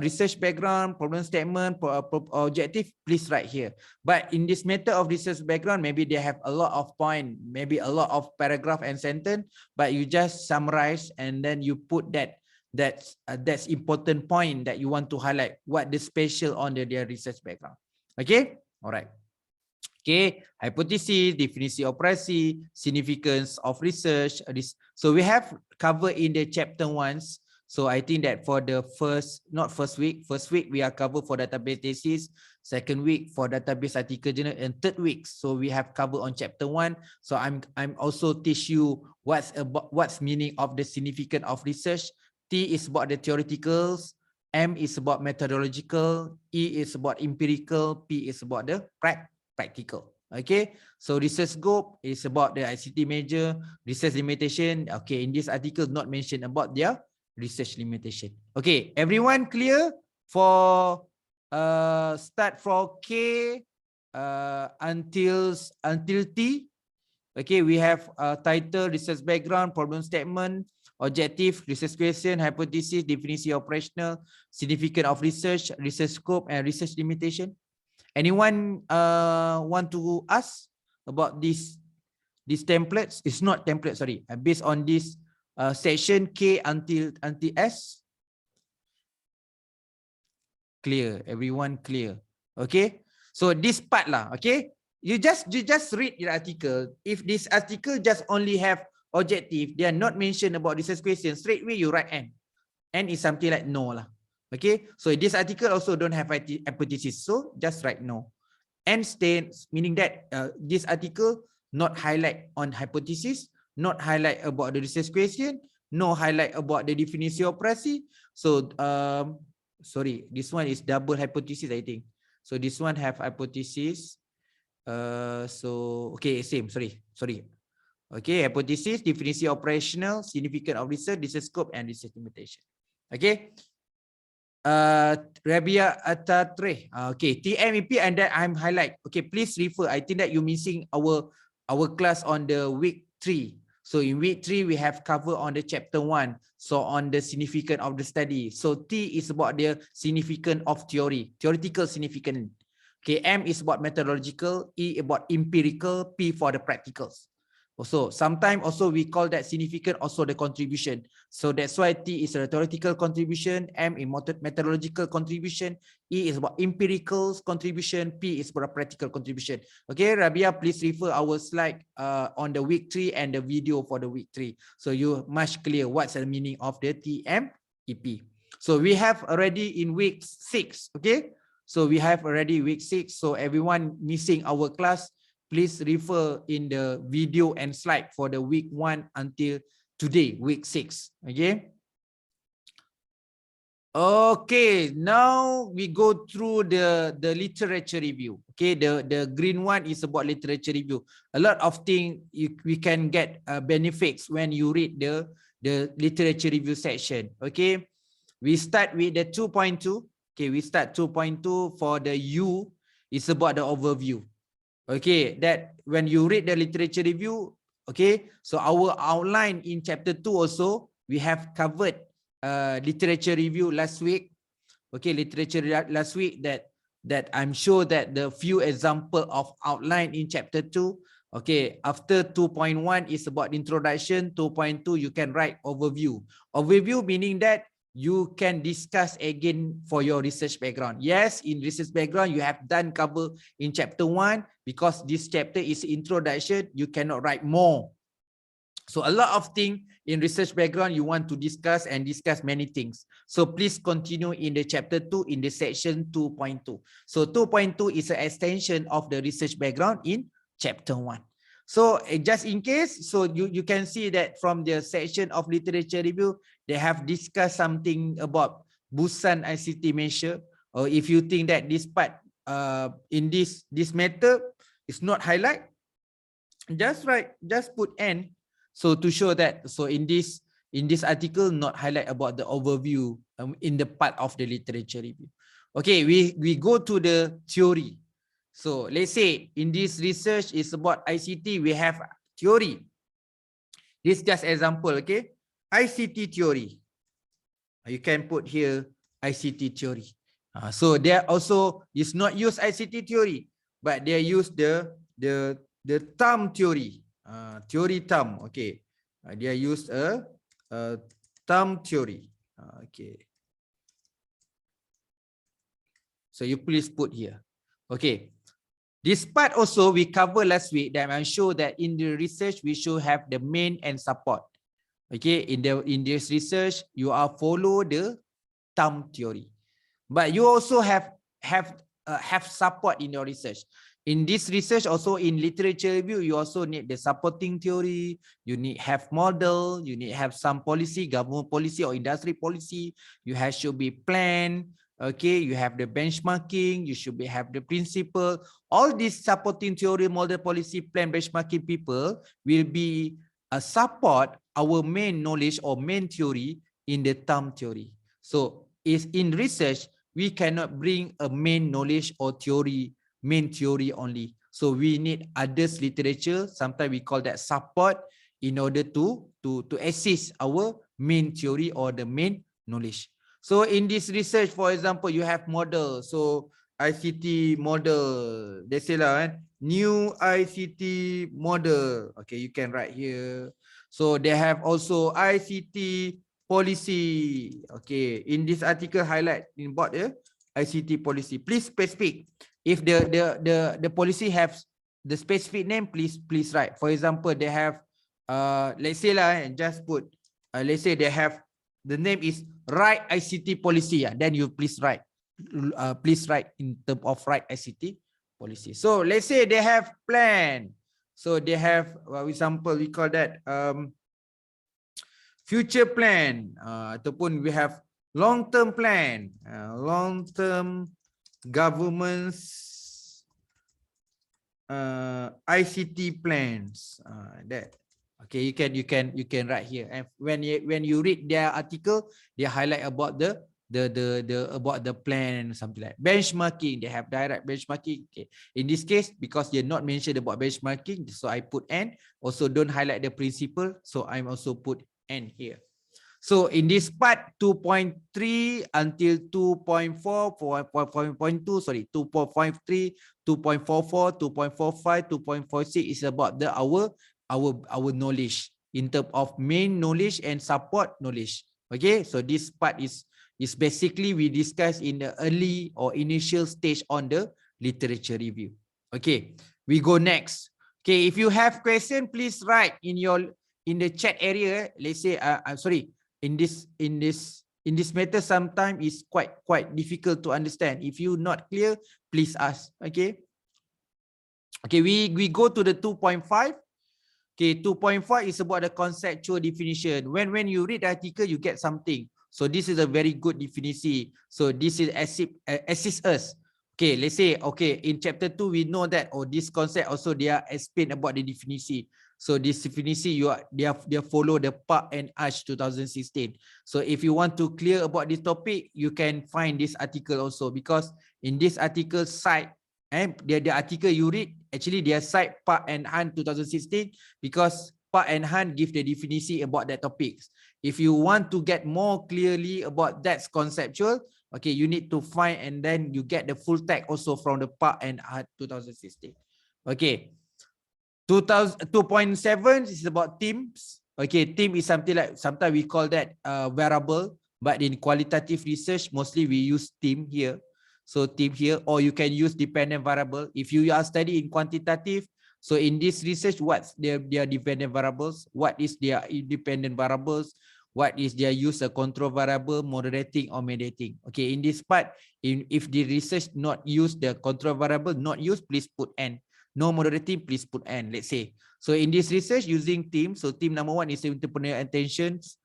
A: research background, problem statement, objective, please write here. But in this method of research background, maybe they have a lot of point, maybe a lot of paragraph and sentence, but you just summarize and then you put that's important point that you want to highlight, what the special on their research background. Okay, all right. Okay, hypothesis, definisi operasi, significance of research. So we have covered in the chapter 1. So I think that for the first week we are covered for database thesis, second week for database article journal, and third week so we have covered on chapter 1. So I'm also teach you what's meaning of the significance of research. T is about the theoreticals, M is about methodological, E is about empirical, P is about the practical. Okay, so research scope is about the ICT major, research limitation. Okay, in this article not mentioned about their research limitation. Okay, everyone clear for start from K until T. Okay, we have title, research background, problem statement, objective, research question, hypothesis, definition operational, significance of research, research scope, and research limitation. Anyone want to ask about these templates? It's not template, sorry. Based on this section K until S. Clear, everyone clear. Okay, so this part lah. Okay, you just read your article. If this article just only have objective, they are not mentioned about research question, straight away you write N. N is something like no lah. Okay, so this article also don't have hypothesis, so just write no. N states meaning that this article not highlight on hypothesis, not highlight about the research question, no highlight about the definition operasi. So sorry, this one is double hypothesis, I think. So this one have hypothesis. So okay, same. Sorry. Okay, hypothesis, definition operational, significance of research scope, and research limitation. Okay. Rabia Atatre. Okay, TMEP, and then I'm highlight. Okay, please refer. I think that you missing our class on the week 3. So in week 3 we have covered on the chapter 1. So on the significance of the study. So T is about the significance of theoretical significance. Okay, M is about methodological, E about empirical, P for the practicals. Also, sometimes also we call that significant also the contribution. So that's why T is a theoretical contribution, M is methodological contribution, E is about empirical contribution, P is about practical contribution. Okay, Rabia, please refer our slide on the week 3 and the video for the week 3. So you much clear what's the meaning of the TMEP. So we have already in week 6, okay? So we have already week 6. So everyone missing our class, please refer in the video and slide for the week 1 until today, week 6. Okay. Okay, now we go through the literature review. Okay, the green one is about literature review. A lot of things we can get benefits when you read the literature review section. Okay, we start with the 2.2. Okay, we start 2.2 for the U. It's about the overview. Okay, that when you read the literature review, okay, so our outline in chapter 2 also, we have covered literature review last week. Okay, literature last week that I'm sure that the few example of outline in chapter 2. Okay, after 2.1 is about introduction, 2.2 you can write overview. Overview meaning that you can discuss again for your research background. Yes, in research background, you have done cover in chapter 1 because this chapter is introduction, you cannot write more. So a lot of things in research background, you want to discuss and discuss many things. So please continue in the chapter 2 in the section 2.2. So 2.2 is an extension of the research background in chapter 1. So just in case, so you can see that from the section of literature review, they have discussed something about Busan ICT measure. Or if you think that this part in this matter is not highlight, just put N. So to show that, so in this article, not highlight about the overview in the part of the literature review. Okay, we go to the theory. So let's say in this research is about ICT, we have theory. This just example, okay? ICT theory. You can put here ICT theory. So there also is not use ICT theory, but they use the term theory. Theory term, okay. They use a term theory. Okay. So you please put here. Okay. This part also we covered last week that I'm sure that in the research we should have the main and support. Okay, in this research you are follow the term theory, but you also have support in your research. In this research also in literature review you also need the supporting theory. You need have model. You need have some policy, government policy or industry policy. You should be plan. Okay, you have the benchmarking, you should have the principle. All these supporting theory, model, policy, plan, benchmarking people will be a support our main knowledge or main theory in the term theory. So is in research, we cannot bring a main knowledge or theory, main theory only. So we need others literature, sometimes we call that support in order to assist our main theory or the main knowledge. So in this research, for example, you have model. So ICT model, they say lah, new ICT model. Okay, you can write here. So they have also ICT policy. Okay, in this article highlight in board ICT policy. Please specific. If the policy have the specific name, please write. For example, they have let's say lah, just put let's say they have the name is right ICT policy. Then you please write in terms of right ICT policy. So let's say they have plan. So they have, for example, we call that future plan. Ataupun we have long-term plan, long-term government's ICT plans. That. Okay, you can write here. And when you read their article, they highlight about the about the plan and something like benchmarking. They have direct benchmarking. Okay, in this case, because they're not mentioned about benchmarking, so I put N. Also, don't highlight the principle, so I'm also put N here. So in this part 2.3 until 2.4, 4.2, sorry, 2.53, 2.44, 2.45, 2.46 is about our our knowledge in terms of main knowledge and support knowledge. Okay, so this part is basically we discuss in the early or initial stage on the literature review. Okay, we go next. Okay, if you have question, please write in the chat area. Let's say I'm sorry, in this matter sometimes is quite difficult to understand. If you not clear, please ask. Okay, we go to the 2.5. Okay, 2.5 is about the conceptual definition. When you read the article, you get something. So this is a very good definition. So this is assist us. Okay, let's say, okay, in chapter 2, we know that, this concept also they are explained about the definition. So this definition, they follow the Park and Ash 2016. So if you want to clear about this topic, you can find this article also, because in this article site, and the article you read, actually they cite Park and Han 2016, because Park and Han give the definition about that topics. If you want to get more clearly about that conceptual, okay, you need to find and then you get the full text also from the Park and Han 2016. Okay, 2.7 is about themes. Okay, theme is something like, sometimes we call that variable, but in qualitative research, mostly we use theme here. So theme here, or you can use dependent variable. If you are studying quantitative, so in this research, what's their dependent variables? What is their independent variables? What is their use of control variable, moderating or mediating? Okay, in this part, if the research not use the control variable, not use, please put N. No moderating, please put N, let's say. So in this research using team, so team number 1 is entrepreneurial intentions.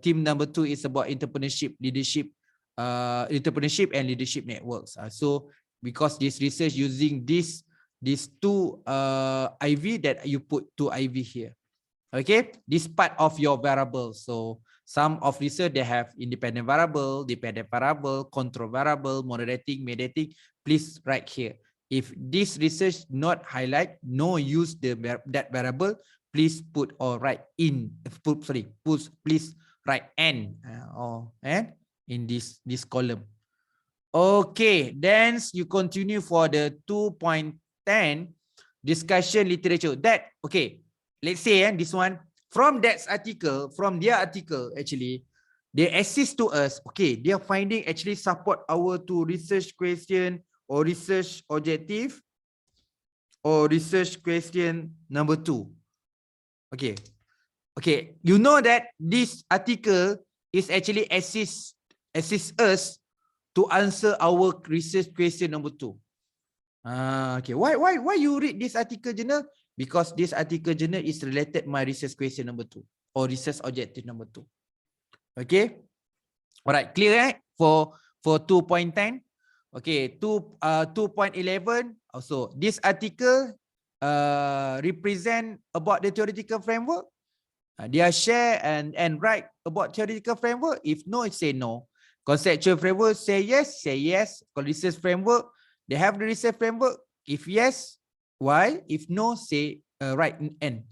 A: Team number 2 is about entrepreneurship, leadership, entrepreneurship and leadership networks. So because this research using these two IV, that you put 2 IV here. Okay, this part of your variables. So some of research they have independent variable, dependent variable, control variable, moderating, mediating. Please write here. If this research not highlight, no use that variable, please put or write in. Please write N or N in this column. Okay, then you continue for the 2.10 discussion literature. That okay. Let's say this one from that article, from their article, actually, they assist to us. Okay, they are finding actually support our to research question or research objective or research question number 2. Okay, you know that this article is actually assist us to answer our research question number 2. Okay, why you read this article journal? Because this article journal is related my research question number 2 or research objective number 2. Okay, all right, clear, right? For 2.10. Okay, 2.11 also this article represent about the theoretical framework. They are share and write about theoretical framework. If no, say no. Conceptual framework, say yes, say yes. Research framework, they have the research framework. If yes, why? If no, say write N.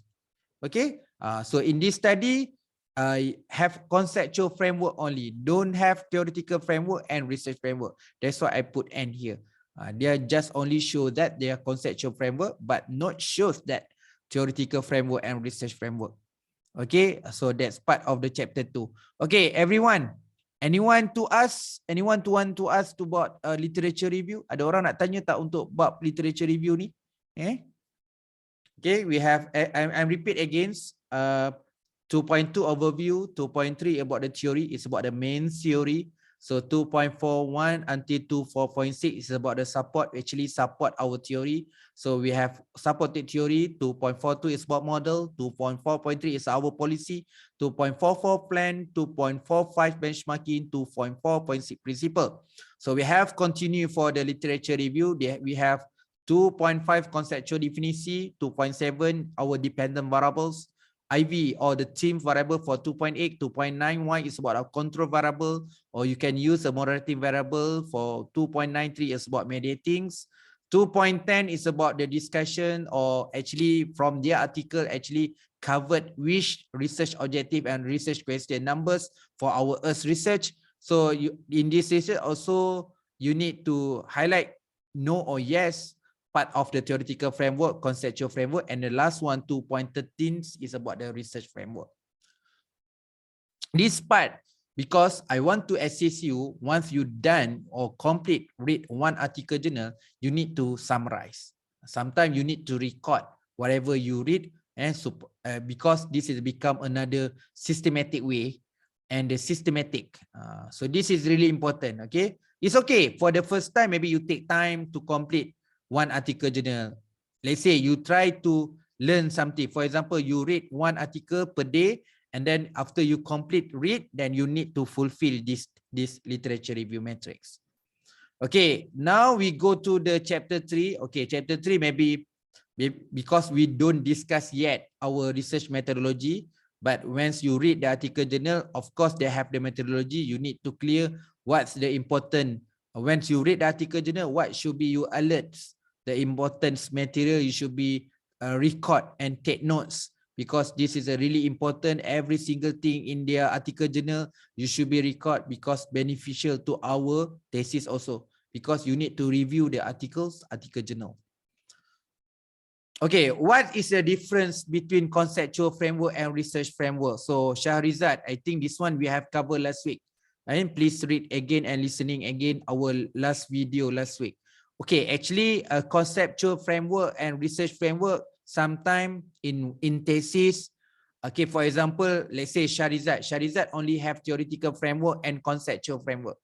A: Okay. So in this study, have conceptual framework only. Don't have theoretical framework and research framework. That's why I put N here. They are just only show that they are conceptual framework, but not shows that theoretical framework and research framework. Okay. So that's part of the chapter 2. Okay, everyone. Anyone to ask? Anyone to want to ask about literature review? Ada orang nak tanya tak untuk bab literature review ni? Okay, we have, I'm repeat again, 2.2 overview, 2.3 about the theory, it's about the main theory. So 2.41 until 2.4.6 is about the support, actually support our theory. So we have supported theory. 2.42 is about model. 2.4.3 is our policy. 2.44 plan. 2.45 benchmarking. 2.4.6 principle. So we have continued for the literature review. We have 2.5 conceptual definition. 2.7 our dependent variables. IV or the theme variable for 2.8, 2.91 is about a control variable, or you can use a moderating variable. For 2.93 is about mediating. 2.10 is about the discussion, or actually from their article actually covered which research objective and research question numbers for our Earth research. So in this research also you need to highlight no or yes. part of the theoretical framework, conceptual framework, and the last one, 2.13, is about the research framework. This part, because I want to assist you, once you done or complete read one article journal, you need to summarize. Sometimes you need to record whatever you read, and because this has become another systematic way, and the systematic. So this is really important. Okay, it's okay for the first time. Maybe you take time to complete one article journal. Let's say you try to learn something. For example, you read one article per day, and then after you complete read, then you need to fulfill this literature review matrix. Okay, now we go to the chapter 3. Okay, chapter 3 maybe because we don't discuss yet our research methodology, but once you read the article journal, of course they have the methodology. You need to clear what's the important. Once you read the article journal, what should be your alerts, the important material you should be record and take notes, because this is a really important. Every single thing in their article journal you should be record, because beneficial to our thesis also, because you need to review the article journal. Okay, what is the difference between conceptual framework and research framework? So Shahrizad, I think this one we have covered last week. And please read again and listening again our last video last week. Okay, actually a conceptual framework and research framework, sometime in thesis. Okay, for example, let's say Shahrizad only have theoretical framework and conceptual framework.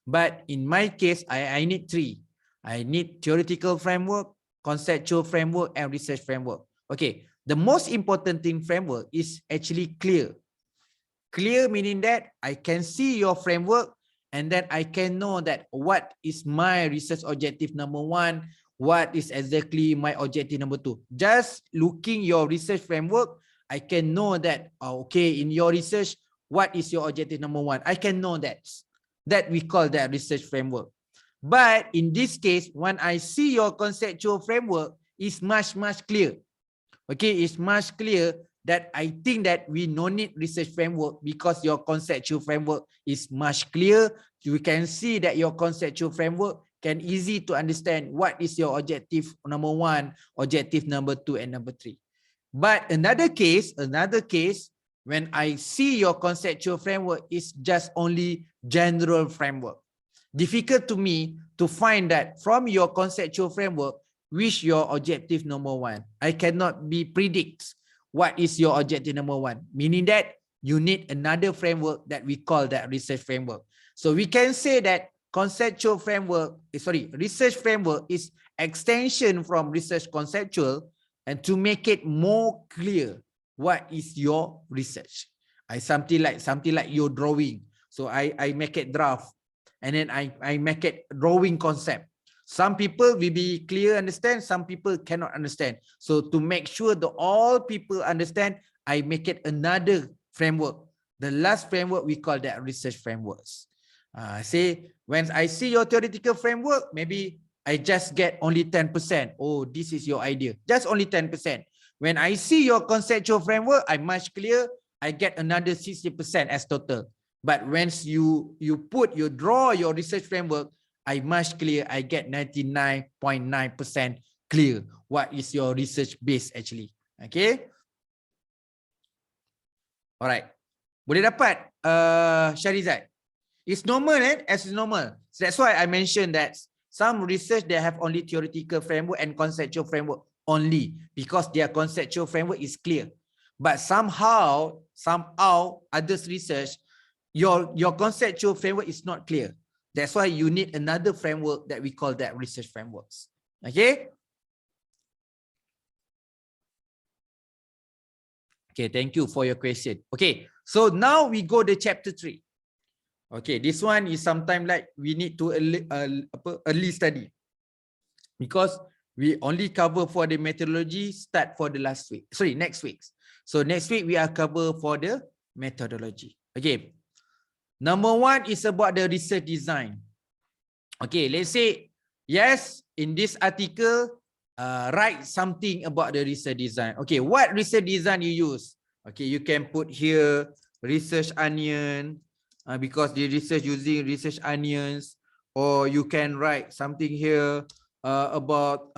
A: But in my case, I need three. I need theoretical framework, conceptual framework, and research framework. Okay, the most important thing framework is actually clear. Clear meaning that I can see your framework, and then I can know that what is my research objective number 1, what is exactly my objective number 2. Just looking your research framework, I can know that, okay, in your research, what is your objective number 1? I can know that. That we call that research framework. But in this case, when I see your conceptual framework, it's much clear. Okay, it's much clear that I think that we no need research framework, because your conceptual framework is much clear. You can see that your conceptual framework can easy to understand what is your objective number 1, objective number 2, and number 3. But another case, when I see your conceptual framework is just only general framework. Difficult to me to find that from your conceptual framework, which your objective number 1. I cannot predict what is your objective number 1, meaning that you need another framework that we call that research framework. So we can say that research framework is extension from research conceptual, and to make it more clear what is your research. Something like your drawing. So I make it draft, and then I make it drawing concept. Some people will be clear, understand. Some people cannot understand. So to make sure that all people understand, I make it another framework. The last framework, we call that research frameworks. Say, when I see your theoretical framework, maybe I just get only 10%. Oh, this is your idea. Just only 10%. When I see your conceptual framework, I'm much clear. I get another 60% as total. But once you draw your research framework, I much clear. I get 99.9% clear what is your research base actually. Okay. Alright. Boleh dapat Shahrizad? It's normal, as is normal. So that's why I mentioned that some research they have only theoretical framework and conceptual framework only, because their conceptual framework is clear. But somehow others research, your conceptual framework is not clear. That's why you need another framework that we call that research frameworks. Okay. Okay, thank you for your question. Okay, so now we go to chapter 3. Okay, this one is sometimes like we need to early study, because we only cover for the methodology start for the next week. So next week we are cover for the methodology. Okay. Number 1 is about the research design. Okay, let's say, yes, in this article, write something about the research design. Okay, what research design you use? Okay, you can put here research onion, because the research using research onions, or you can write something here, about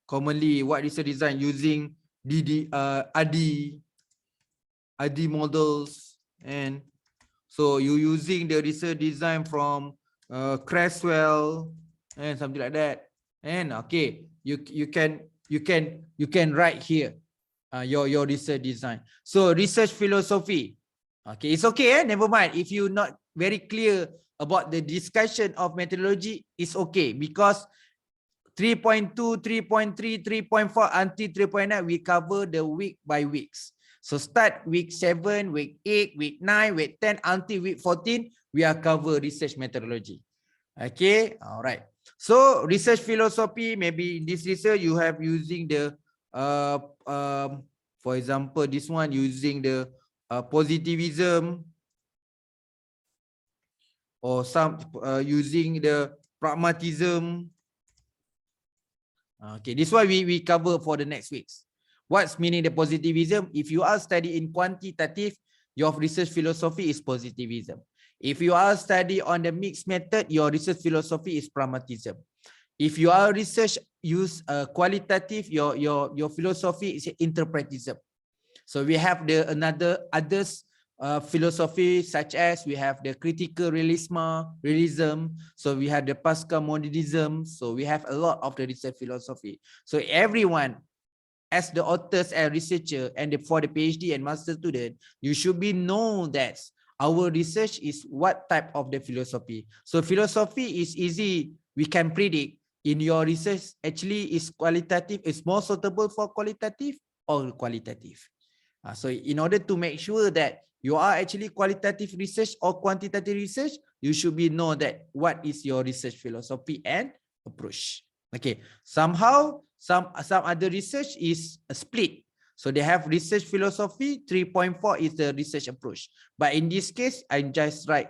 A: commonly what research design using ADDIE models, and so you using the research design from Creswell and something like that. And okay, you can write here your research design. So research philosophy. Okay, it's okay. Never mind if you're not very clear about the discussion of methodology. It's okay because 3.2, 3.3, 3.4 until 3.9 we cover the week by weeks. So start week 7, week 8, week 9, week 10 until week 14 we are cover research methodology. Okay, all right. So research philosophy, maybe in this research you have using the for example this one using the positivism, or some using the pragmatism. Okay, this one we cover for the next weeks. What's meaning the positivism? If you are studying quantitative, your research philosophy is positivism. If you are studying on the mixed method, your research philosophy is pragmatism. If you are research use qualitative, your philosophy is interpretism. So we have the others philosophy, such as we have the critical realism. So we have the Pascal modernism. So we have a lot of the research philosophy. So everyone, as the authors and researcher, and for the PhD and master student, you should be know that our research is what type of the philosophy. So philosophy is easy. We can predict in your research actually is qualitative, is more suitable for qualitative or qualitative. So in order to make sure that you are actually qualitative research or quantitative research, you should be know that what is your research philosophy and approach. Okay, somehow some other research is a split. So they have research philosophy, 3.4 is the research approach. But in this case, I just write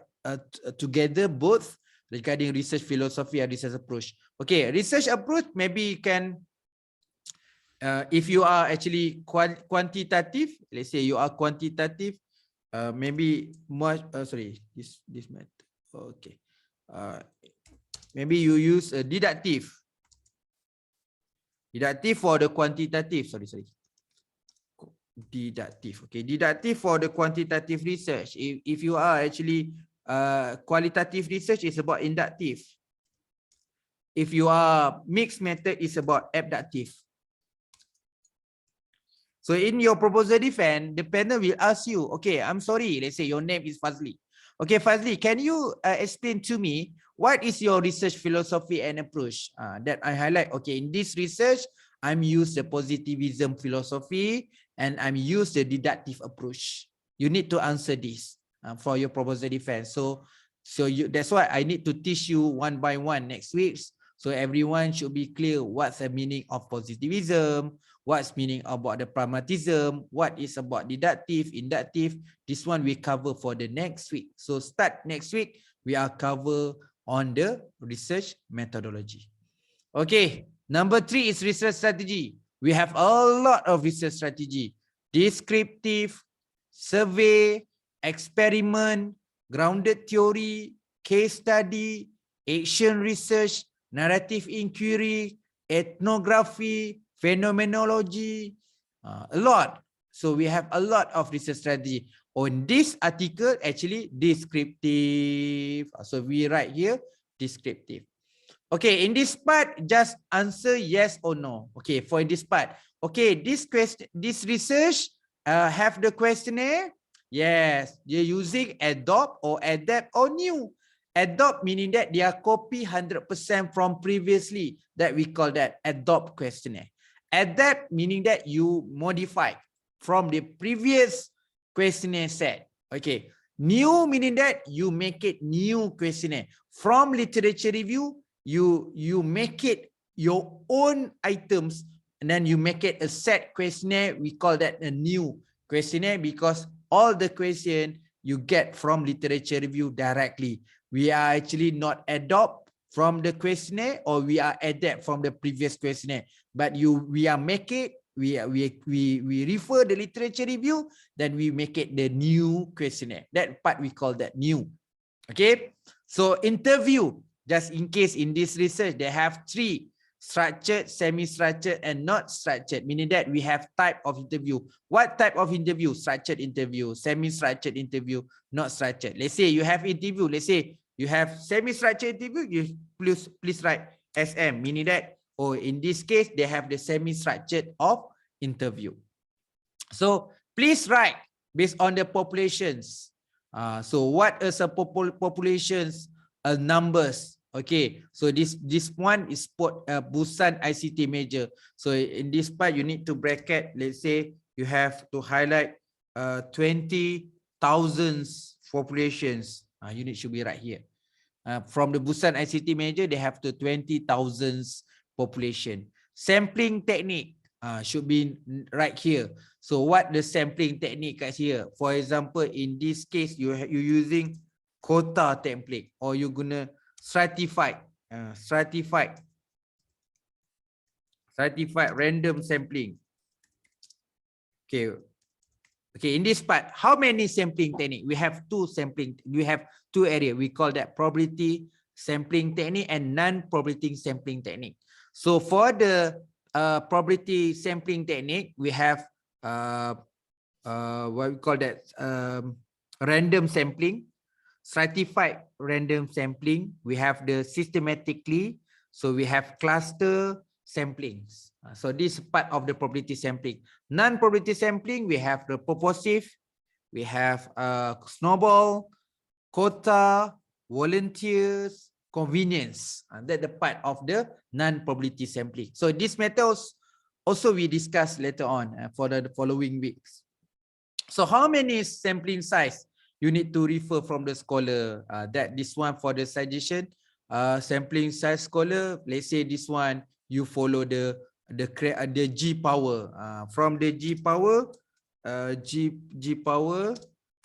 A: together both regarding research philosophy and research approach. Okay, research approach, maybe you can if you are actually quantitative, let's say you are quantitative, maybe much this method. Okay, maybe you use a deductive for the quantitative. Deductive. Okay, deductive for the quantitative research. If you are actually qualitative research, is about inductive. If you are mixed method, is about abductive. So in your proposal defense, the panel will ask you, okay, I'm sorry, let's say your name is Fazli. Okay, Fazli, can you explain to me what is your research philosophy and approach that I highlight? Okay, in this research, I'm use the positivism philosophy and I'm use the deductive approach. You need to answer this for your proposal defense. So that's why I need to teach you one by one next week. So everyone should be clear what's the meaning of positivism, what's meaning about the pragmatism, what is about deductive, inductive. This one we cover for the next week. So start next week, we are cover on the research methodology. Okay, number 3 is research strategy. We have a lot of research strategy: descriptive, survey, experiment, grounded theory, case study, action research, narrative inquiry, ethnography, phenomenology, a lot. So we have a lot of research strategy. On this article, actually descriptive. So we write here descriptive. Okay, in this part, just answer yes or no. Okay, for this part. Okay, this research have the questionnaire. Yes, they're using adopt or adapt or new. Adopt meaning that they are copy 100% from previously. That we call that adopt questionnaire. Adapt meaning that you modify from the previous questionnaire set. Okay. New meaning that you make it new questionnaire. From literature review, you make it your own items and then you make it a set questionnaire. We call that a new questionnaire because all the question you get from literature review directly. We are actually not adopt from the questionnaire or we are adapt from the previous questionnaire, but we are make it, we refer the literature review, then we make it the new questionnaire. That part we call that new. Okay, so interview. just in case in this research, they have 3: structured, semi-structured, and not structured, meaning that we have type of interview. What type of interview? Structured interview, semi-structured interview, not structured. Let's say you have interview, let's say you have semi-structured interview, you please write SM, meaning that, or in this case, they have the semi-structured of interview. So please write based on the populations. So what is a populations numbers? Okay, so this one is Busan ICT major. So in this part, you need to bracket. Let's say you have to highlight 20,000 populations. Unit should be right here. From the Busan ICT major, they have the 20,000 population. Sampling technique should be right here. So what the sampling technique is here? For example, in this case, you're using quota template, or you're gonna stratified random sampling. Okay, in this part, how many sampling technique? We have 2 sampling. We have 2 areas. We call that probability sampling technique and non-probability sampling technique. So for the probability sampling technique, we have what we call that random sampling, stratified random sampling. We have the systematically. So we have cluster samplings. So this is part of the probability sampling. Non-probability sampling, we have the purposive, we have snowball, quota, volunteers, convenience. That's the part of the non-probability sampling. So these methods also we discuss later on for the following weeks. So how many sampling size you need to refer from the scholar? That this one for the suggestion, sampling size scholar. Let's say this one you follow the G power. From the G power,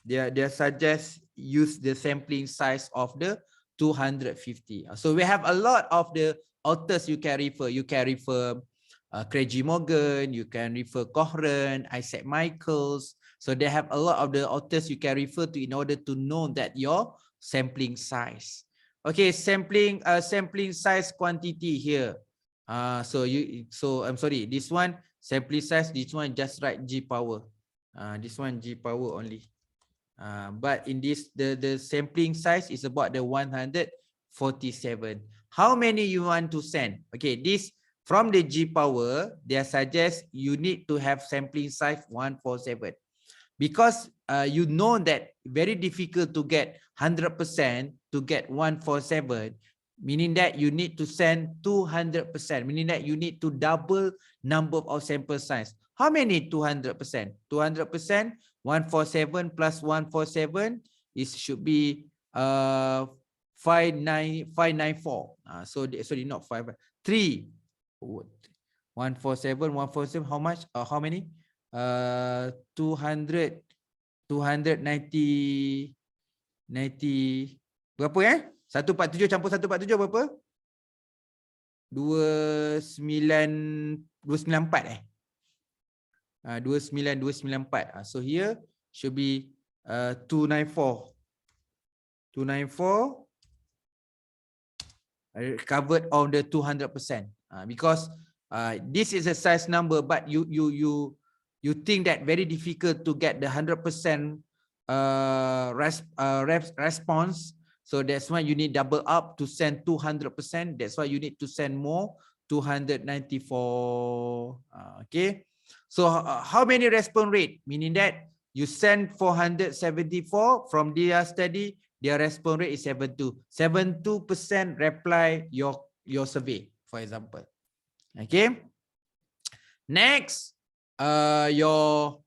A: they suggest use the sampling size of the 250. So we have a lot of the authors you can refer. You can refer Craigie Morgan, you can refer Cochran, Isaac Michaels. So they have a lot of the authors you can refer to in order to know that your sampling size. Okay, sampling size quantity here. So I'm sorry, this one sampling size, this one just write G power. This one G power only. But in this the sampling size is about the 147. How many you want to send? Okay, this from the G power, they suggest you need to have sampling size 147 because you know that very difficult to get 100% to get 147, meaning that you need to send 200%, meaning that you need to double number of sample size. How many 200%? 200%, 147 plus 147 is should be 594. So sorry, not 5, 3. 147, 147. How much? How many? 290 berapa ya? 147 campur 147 berapa? 294 29294. So here should be 294 covered on the 200%, because this is a size number, but you think that very difficult to get the 100% response. So that's why you need double up to send 200%. That's why you need to send more, 294. Okay. So how many response rate? Meaning that you send 474 from their study, their response rate is 72%. 72% reply your survey, for example. Okay. Next, your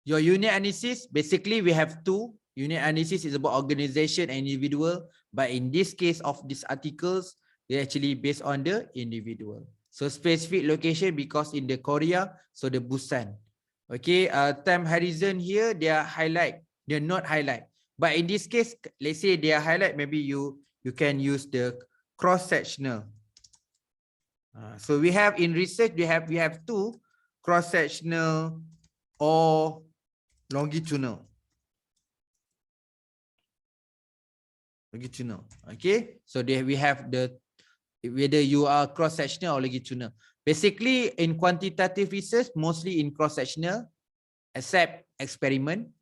A: unit analysis. Basically, we have 2. Unit analysis is about organization and individual, but in this case of these articles, they actually based on the individual. So specific location because in the Korea, so the Busan. Okay, time horizon here they are highlight, they're not highlight. But in this case, let's say they are highlight, maybe you can use the cross sectional. So we have in research we have 2, cross sectional or longitudinal. longitudinal. Okay, so we have the whether you are cross-sectional or longitudinal. Basically, in quantitative research, mostly in cross-sectional, except experiment,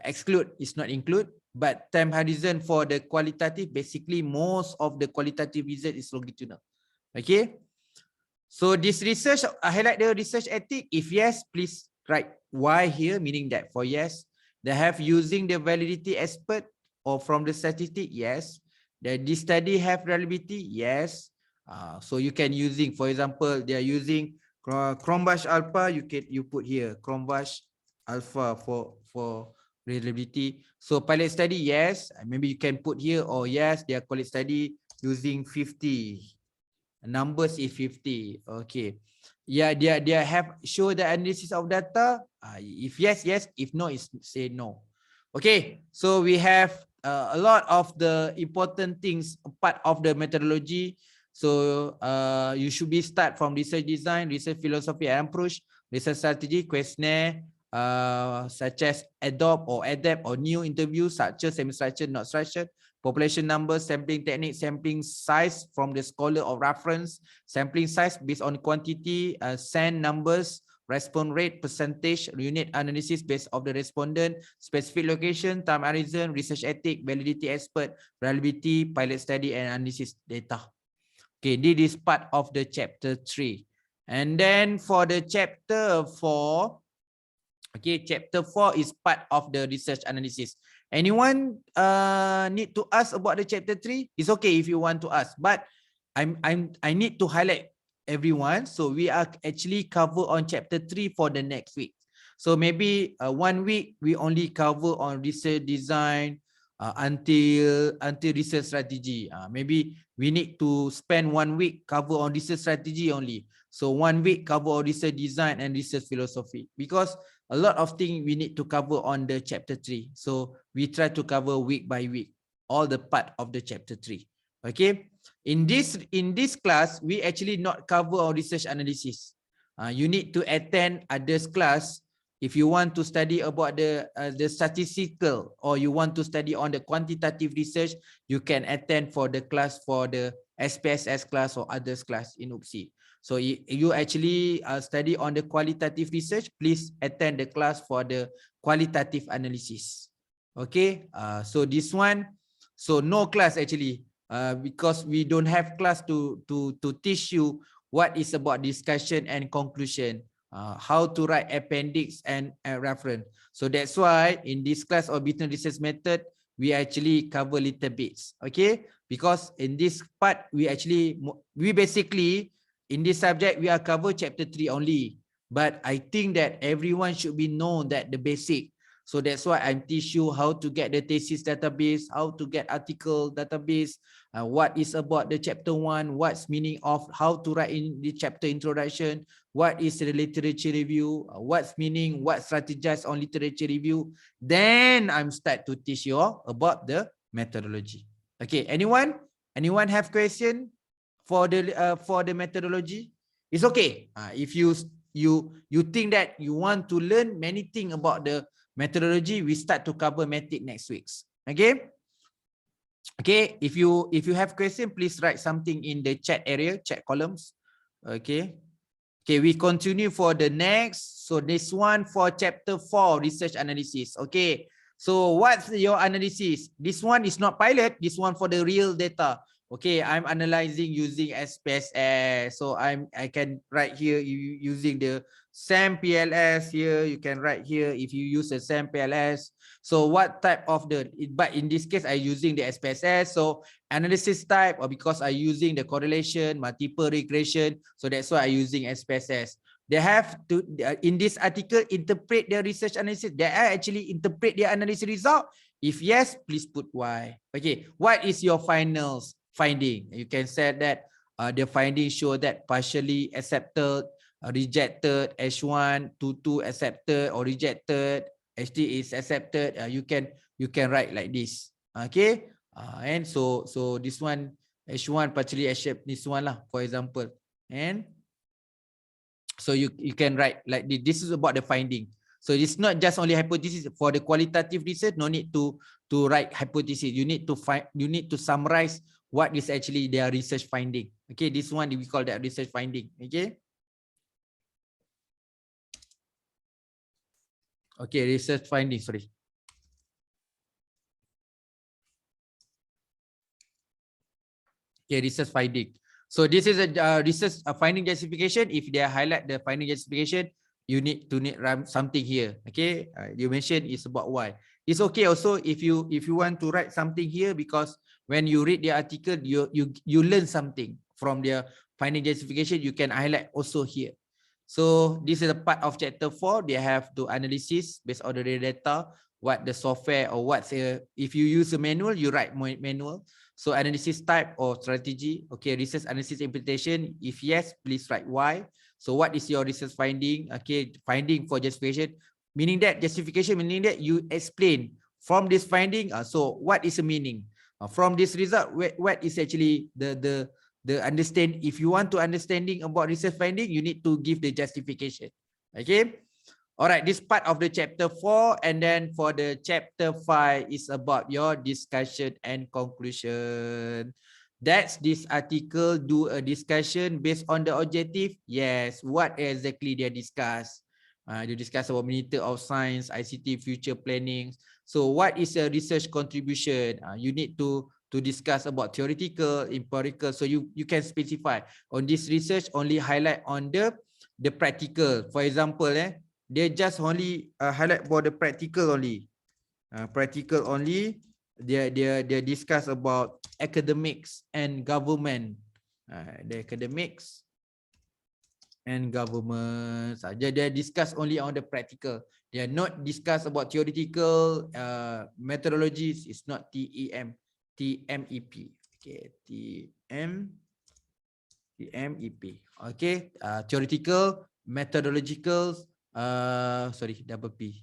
A: exclude is not include, but time horizon for the qualitative, basically most of the qualitative research is longitudinal. Okay, so this research, I highlight the research ethic. If yes, please write why here, meaning that for yes, they have using the validity expert or from the statistic, yes. This study have reliability, yes. So you can using, for example, they are using Cronbach alpha. You put here Cronbach alpha for reliability. So pilot study, yes. Maybe you can put here, or yes, they are pilot study using 50. Numbers is 50. Okay. Yeah, they have show the analysis of data. If yes, yes. If no, is say no. Okay. So we have a lot of the important things part of the methodology. So you should be start from research design, research philosophy and approach, research strategy, questionnaire, such as adopt or adapt or new interview, structure, semi-structured, not structured, population number, sampling technique, sampling size from the scholar of reference, sampling size based on quantity, send numbers, response rate, percentage, unit analysis based of the respondent, specific location, time horizon, research ethic, validity expert, reliability, pilot study, and analysis data. Okay, this is part of the chapter 3. And then for the chapter 4, okay, chapter 4 is part of the research analysis. Anyone need to ask about the chapter 3? It's okay if you want to ask, but I need to highlight everyone. So we are actually cover on chapter 3 for the next week. So maybe 1 week we only cover on research design until research strategy. Maybe we need to spend 1 week cover on research strategy only. So 1 week cover on research design and research philosophy, because a lot of things we need to cover on the chapter 3. So we try to cover week by week, all the part of the chapter 3. Okay. In this class, we actually not cover our research analysis. You need to attend others class. If you want to study about the statistical, or you want to study on the quantitative research, you can attend for the class for the SPSS class or others class in UPSI. So you actually study on the qualitative research, please attend the class for the qualitative analysis. Okay, so this one, so no class actually, because we don't have class to teach you what is about discussion and conclusion, how to write appendix and reference. So that's why in this class of business research method, we actually cover little bits. Okay, because in this part, we basically in this subject, we are cover chapter 3 only, but I think that everyone should be known that the basic. So that's why I'm teach you how to get the thesis database, how to get article database, what is about the chapter 1, what's meaning of how to write in the chapter introduction, what is the literature review, what's meaning, what strategize on literature review. Then I'm start to teach you all about the methodology. Okay, anyone have question for the methodology? It's okay. If you think that you want to learn many things about the methodology, we start to cover method next week. Okay. Okay. If you have question, please write something in the chat area, chat columns. Okay. Okay. We continue for the next. So this one for chapter 4, research analysis. Okay. So what's your analysis? This one is not pilot. This one for the real data. Okay, I'm analyzing using SPSS. So I can write here using the SAM PLS here. You can write here if you use a SAM PLS. So what type of but in this case, I'm using the SPSS. So analysis type, or because I'm using the correlation, multiple regression. So that's why I'm using SPSS. They have to, in this article, interpret their research analysis. They actually interpret their analysis result. If yes, please put why. Okay, what is your finals? Finding, you can say that the findings show that partially accepted, rejected, H1, 2 accepted or rejected, HD is accepted. You can write like this. Okay, and so this one H1 partially accept this one lah, for example, and so you can write like this. This is about the finding. So it's not just only hypothesis for the qualitative research. No need to to write hypothesis. You need to summarize what is actually their research finding. Okay, this one we call that research finding. Okay. Okay, research finding, sorry. Okay, research finding. So this is a research finding justification. If they highlight the finding justification, you need to write something here. Okay, you mentioned it's about why. It's okay also if you want to write something here, because when you read the article, you learn something from their finding justification. You can highlight also here. So this is a part of chapter 4. They have to analysis based on the data, what the software or what's if you use a manual, you write manual. So analysis type or strategy. Okay, research analysis implementation. If yes, please write why. So what is your research finding? Okay, finding for justification, meaning that justification, meaning that you explain from this finding. So what is the meaning from this result? What is actually the understand? If you want to understanding about research finding, you need to give the justification. Okay. All right, this part of the chapter 4, and then for the chapter 5 is about your discussion and conclusion. That's this article. Do a discussion based on the objective. Yes, what exactly they discuss? They discuss about Minister of Science, ICT, future planning. So what is a research contribution? You need to discuss about theoretical, empirical. So you can specify on this research, only highlight on the practical. For example, they just only highlight for the practical only. Practical only. They discuss about academics and government. The academics and government. They discuss only on the practical. They are not discuss about theoretical methodologies. It's not TEM, TMEP. Okay, TMEP. Okay, theoretical, methodological. Sorry, double P,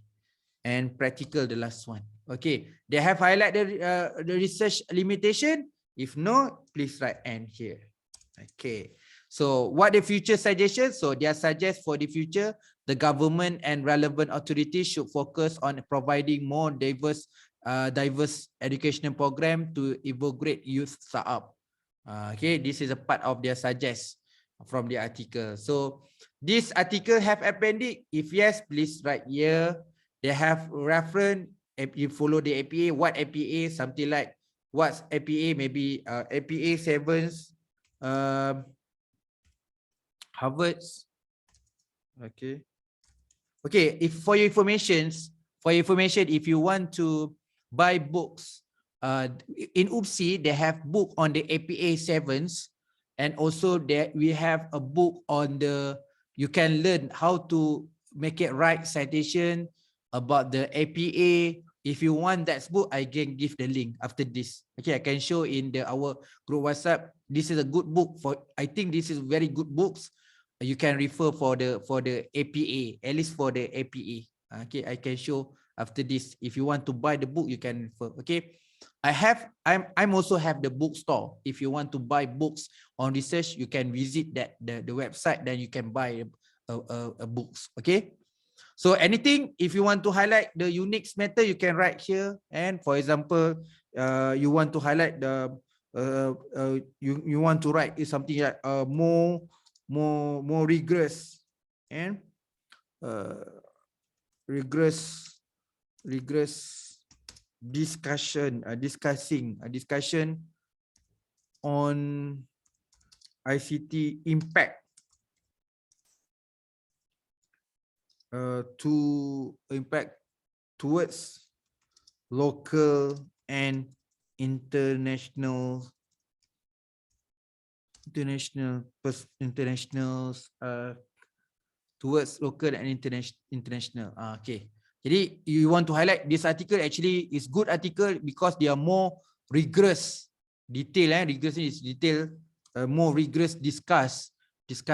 A: and practical, the last one. Okay, they have highlighted the research limitation. If no, please write N here. Okay, so what the future suggestions? So they suggest for the future, the government and relevant authorities should focus on providing more diverse educational program to evaluate youth startup. Okay, this is a part of their suggest from the article. So this article have appendix. If yes, please write here. They have reference. If you follow the APA, what APA, something like what's APA, maybe APA 7's Harvard's. Okay. Okay, if for your information, if you want to buy books, in UPSI, they have book on the APA 7's, and also there we have a book on the, you can learn how to make it right citation about the APA. If you want that book, I can give the link after this. Okay, I can show in our group WhatsApp. This is a good book for, I think this is very good books. You can refer for the APA, at least for the APA. Okay, I can show after this. If you want to buy the book, you can refer. Okay, I'm also have the bookstore. If you want to buy books on research, you can visit that the website. Then you can buy a books. Okay, so anything, if you want to highlight the unique matter, you can write here. And for example, you want to highlight the you want to write is something like more rigorous and rigorous discussion on ICT impact to impact towards local and international towards local and international. Okay. Jadi you want to highlight this article actually is good article because they are more rigorous, detail. Rigorous is detail, more rigorous discuss. Okay,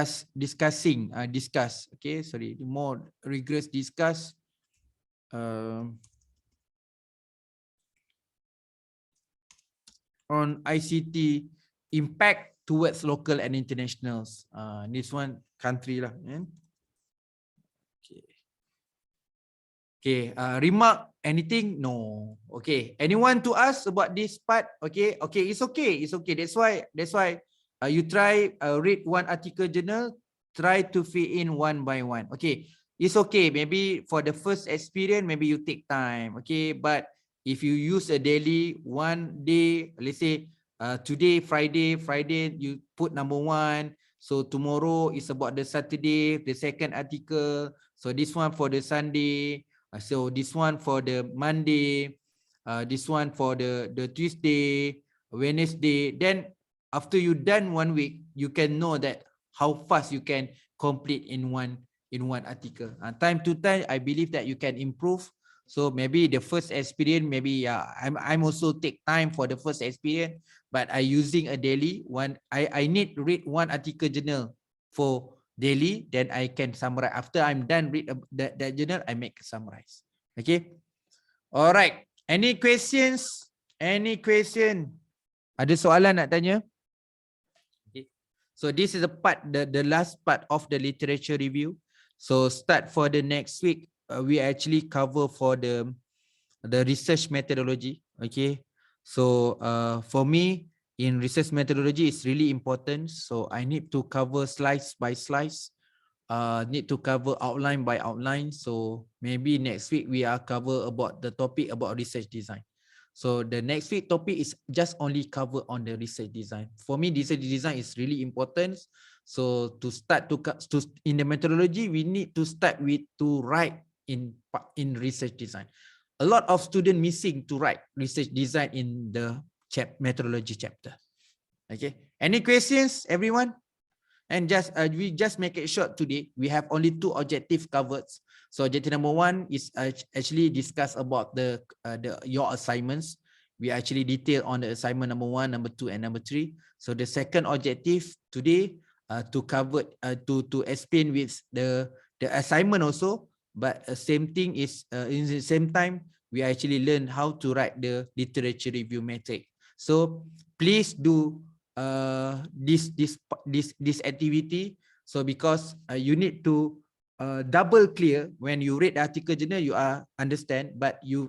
A: sorry, more rigorous discuss. On ICT impact towards local and internationals. This one country lah. Okay. Okay, remark anything? No. Okay, anyone to ask about this part? Okay, okay, it's okay, it's okay. That's why you try read one article journal, try to fit in one by one. Okay, it's okay. Maybe for the first experience, maybe you take time. Okay, but if you use a daily, one day, let's say today Friday you put number 1. So tomorrow is about the Saturday, the second article. So this one for the Sunday. So this one for the Monday, this one for the Tuesday, Wednesday. Then after you done 1 week, you can know that how fast you can complete in one article. Time to time, I believe that you can improve. So maybe the first experience, maybe I'm also take time for the first experience, but I using a daily one. I need to read one article journal for daily, then I can summarize. After I'm done read that journal, I make a summarize. Okay. All right. Any questions? Any question? Ada soalan nak tanya? Okay. So this is the part, the last part of the literature review. So start for the next week. We actually cover for the research methodology. Okay. So for me, in research methodology, it's really important. So I need to cover slice by slice. Need to cover outline by outline. So maybe next week we are cover about the topic about research design. So the next week topic is just only cover on the research design. For me, research design is really important. So to start to in the methodology, we need to start with to write in research design. A lot of students missing to write research design in the methodology chapter. Okay. Any questions, everyone? And we just make it short today. We have only 2 objectives covered. So objective number 1 is actually discuss about your assignments. We actually detail on the assignment number 1, number 2, and number 3. So the second objective today to cover to explain with the assignment also, but same thing is in the same time we actually learn how to write the literature review method. So please do this activity. So because you need to double clear when you read the article journal, you understand, but you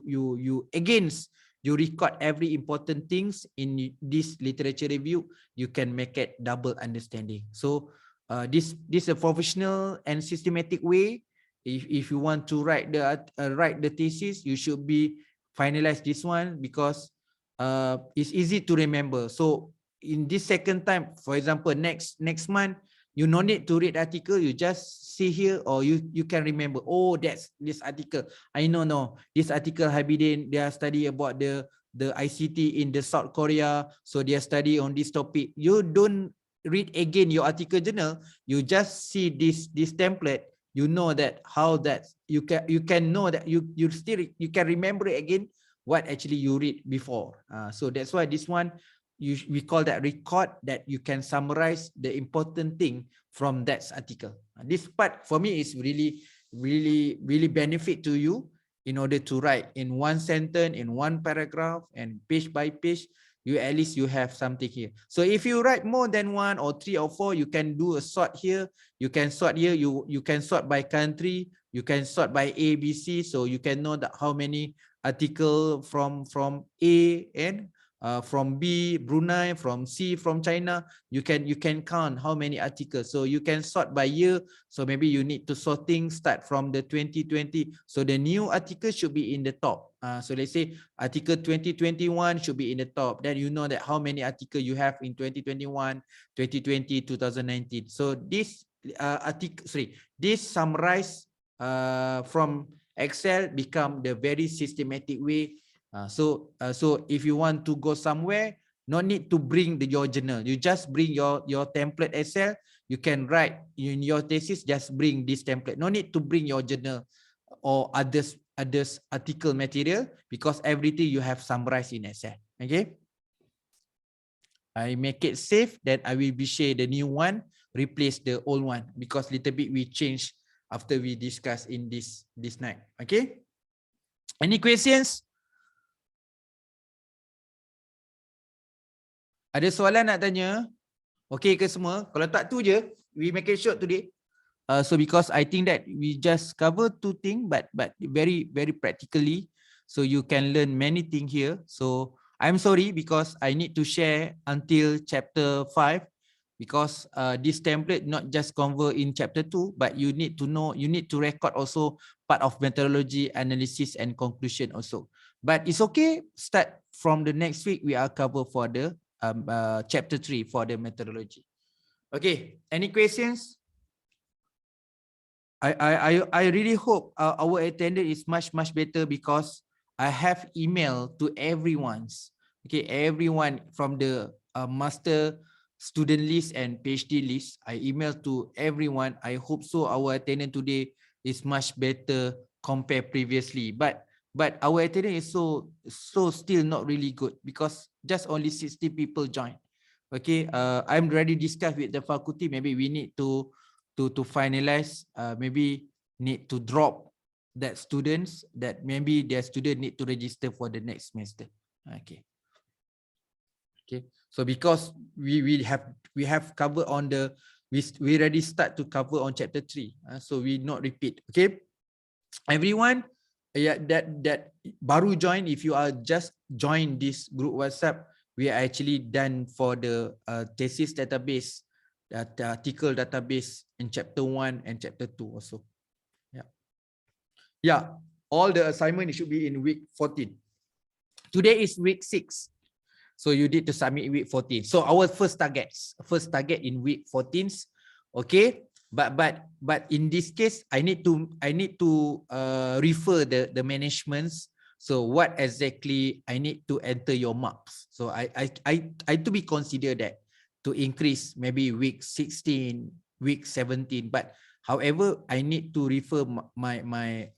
A: record every important things in this literature review, you can make it double understanding. So this is a professional and systematic way. If you want to write the thesis, you should be finalize this one, because it's easy to remember. So in this second time, for example, next month, you no need to read article, you just see here, or you can remember, oh, that's this article. I know, this article Habibin, they are study about the ICT in the South Korea, so they are study on this topic. You don't read again your article journal, you just see this template, you know that how that you can know that you can remember it again what actually you read before. So that's why this one, we call that record, that you can summarize the important thing from that article. This part for me is really benefit to you in order to write in one sentence, in one paragraph, and page by page, you at least you have something here. So if you write more than 1 or 3 or 4, you can do a sort here. You can sort here. You can sort by country. You can sort by A, B, C. So you can know that how many article from A, and from B, Brunei, from C, from China. You can count how many articles. So you can sort by year. So maybe you need to sorting start from the 2020. So the new article should be in the top. So let's say article 2021 should be in the top. Then you know that how many articles you have in 2021, 2020, 2019. So this this summarize from Excel become the very systematic way. So if you want to go somewhere, no need to bring your journal. You just bring your template Excel. You can write in your thesis. Just bring this template. No need to bring your journal or others article material, because everything you have summarized in Excel. Okay. I make it safe. Then I will be share the new one, replace the old one, because little bit we change after we discuss in this night. Okay. Any questions? Ada soalan nak tanya? Okay ke semua? Kalau tak tu je, we make it short today. So because I think that we just cover two things, but very practically, so you can learn many things here. So I'm sorry because I need to share until chapter 5, because this template not just cover in chapter 2, but you need to know, you need to record also part of methodology, analysis, and conclusion also. But it's okay. Start from the next week, we are cover for the chapter 3 for the methodology. Okay. Any questions? I really hope our attendance is much better, because I have email to everyone's. Okay, everyone from the master student list and PhD list. I email to everyone. I hope so. Our attendance today is much better compared previously. But our attendance is so still not really good, because just only 60 people join. Okay, I'm ready to discuss with the faculty. Maybe we need to finalize, maybe need to drop that students, that maybe their student need to register for the next semester. Okay. So because we have covered on the, we already start to cover on chapter 3, so we not repeat. Okay, everyone, yeah, that baru join, if you are just join this group WhatsApp, we are actually done for the thesis database, the article database in chapter 1 and chapter 2 also. Yeah, all the assignment should be in week 14. Today is week 6, so you need to submit week 14. So our first target in week 14. Okay, but in this case, I need to refer the managements. So what exactly I need to enter your marks. So I to be consider that to increase maybe week 16, week 17. But however, I need to refer my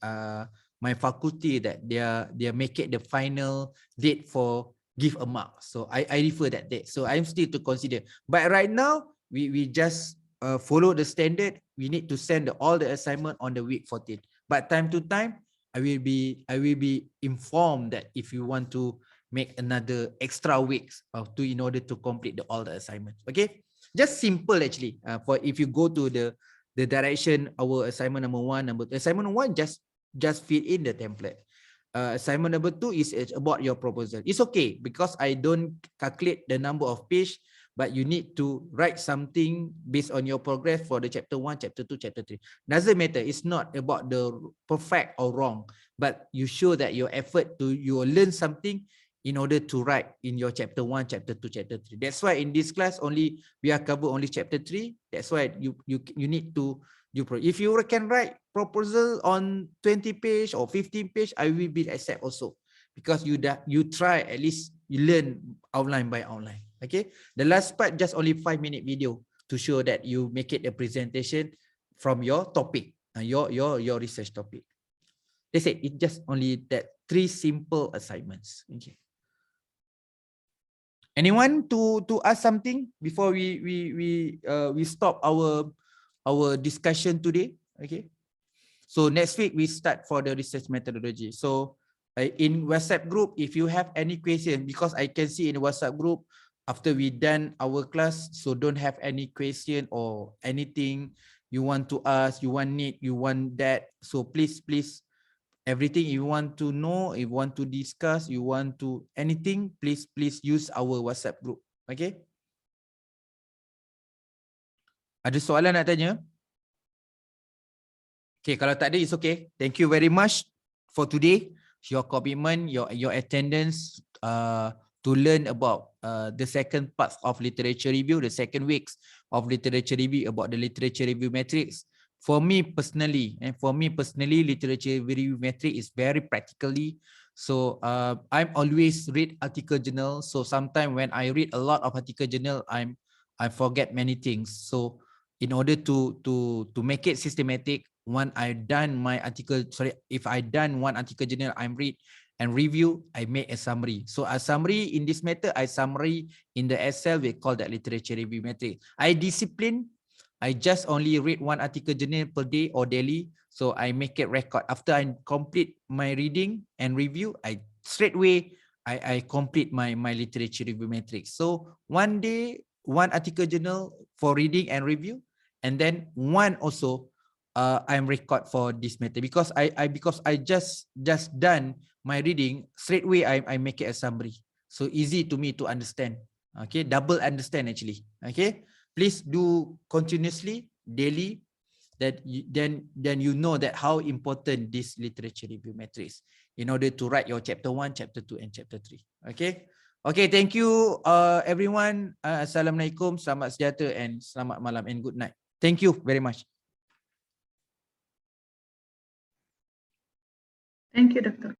A: faculty that they make it the final date for give a mark. So I refer that date. So I'm still to consider. But right now, we just follow the standard. We need to send all the assignment on the week 14. But time to time, I will be informed that if you want to make another extra weeks in order to complete all the assignments. Okay, just simple actually. For if you go to the direction, our assignment number 1, number 2. Assignment 1, just fill in the template. Assignment number 2 is about your proposal. It's okay because I don't calculate the number of page, but you need to write something based on your progress for the chapter 1, chapter 2, chapter 3. Doesn't matter. It's not about the perfect or wrong, but you show that your effort to you learn something in order to write in your chapter 1, chapter 2, chapter 3. That's why in this class only we are cover only chapter 3. That's why you need to if you can write proposal on 20 page or 15 page, I will be accept also, because you try, at least you learn outline by outline. Okay, the last part just only 5-minute video to show that you make it a presentation from your topic, your research topic. They say it just only that 3 simple assignments. Okay. Anyone to ask something before we stop our discussion today? Okay. So next week we start for the research methodology. So in WhatsApp group, if you have any question, because I can see in the WhatsApp group after we done our class, so don't have any question or anything you want to ask, you want that. So please, everything you want to know, you want to discuss, you want to anything, please use our WhatsApp group. Okay. Ada soalan nak tanya? Okay, kalau tak ada, it's okay. Thank you very much for today. Your commitment, your attendance to learn about the second part of literature review, the second weeks of literature review about the literature review metrics. For me personally, literature review metric is very practically. So I'm always read article journal. So sometimes when I read a lot of article journal, I forget many things. So in order to make it systematic, if I done one article journal, I'm read and review, I make a summary. So a summary in this method, I summary in the Excel, we call that literature review metric. I discipline, I just only read one article journal per day or daily. So I make it record. After I complete my reading and review, I straight away, I complete my literature review metrics. So one day, one article journal for reading and review, and then one also I'm record for this matter because I just done my reading straight away. I make it a summary, so easy to me to understand. Okay, double understand actually. Okay, please do continuously daily. That then you know that how important this literature review matrix in order to write your chapter 1, chapter 2, and chapter 3. Okay. Okay, thank you everyone. Assalamualaikum, selamat sejahtera and selamat malam and good night. Thank you very much.
B: Thank you, Doctor.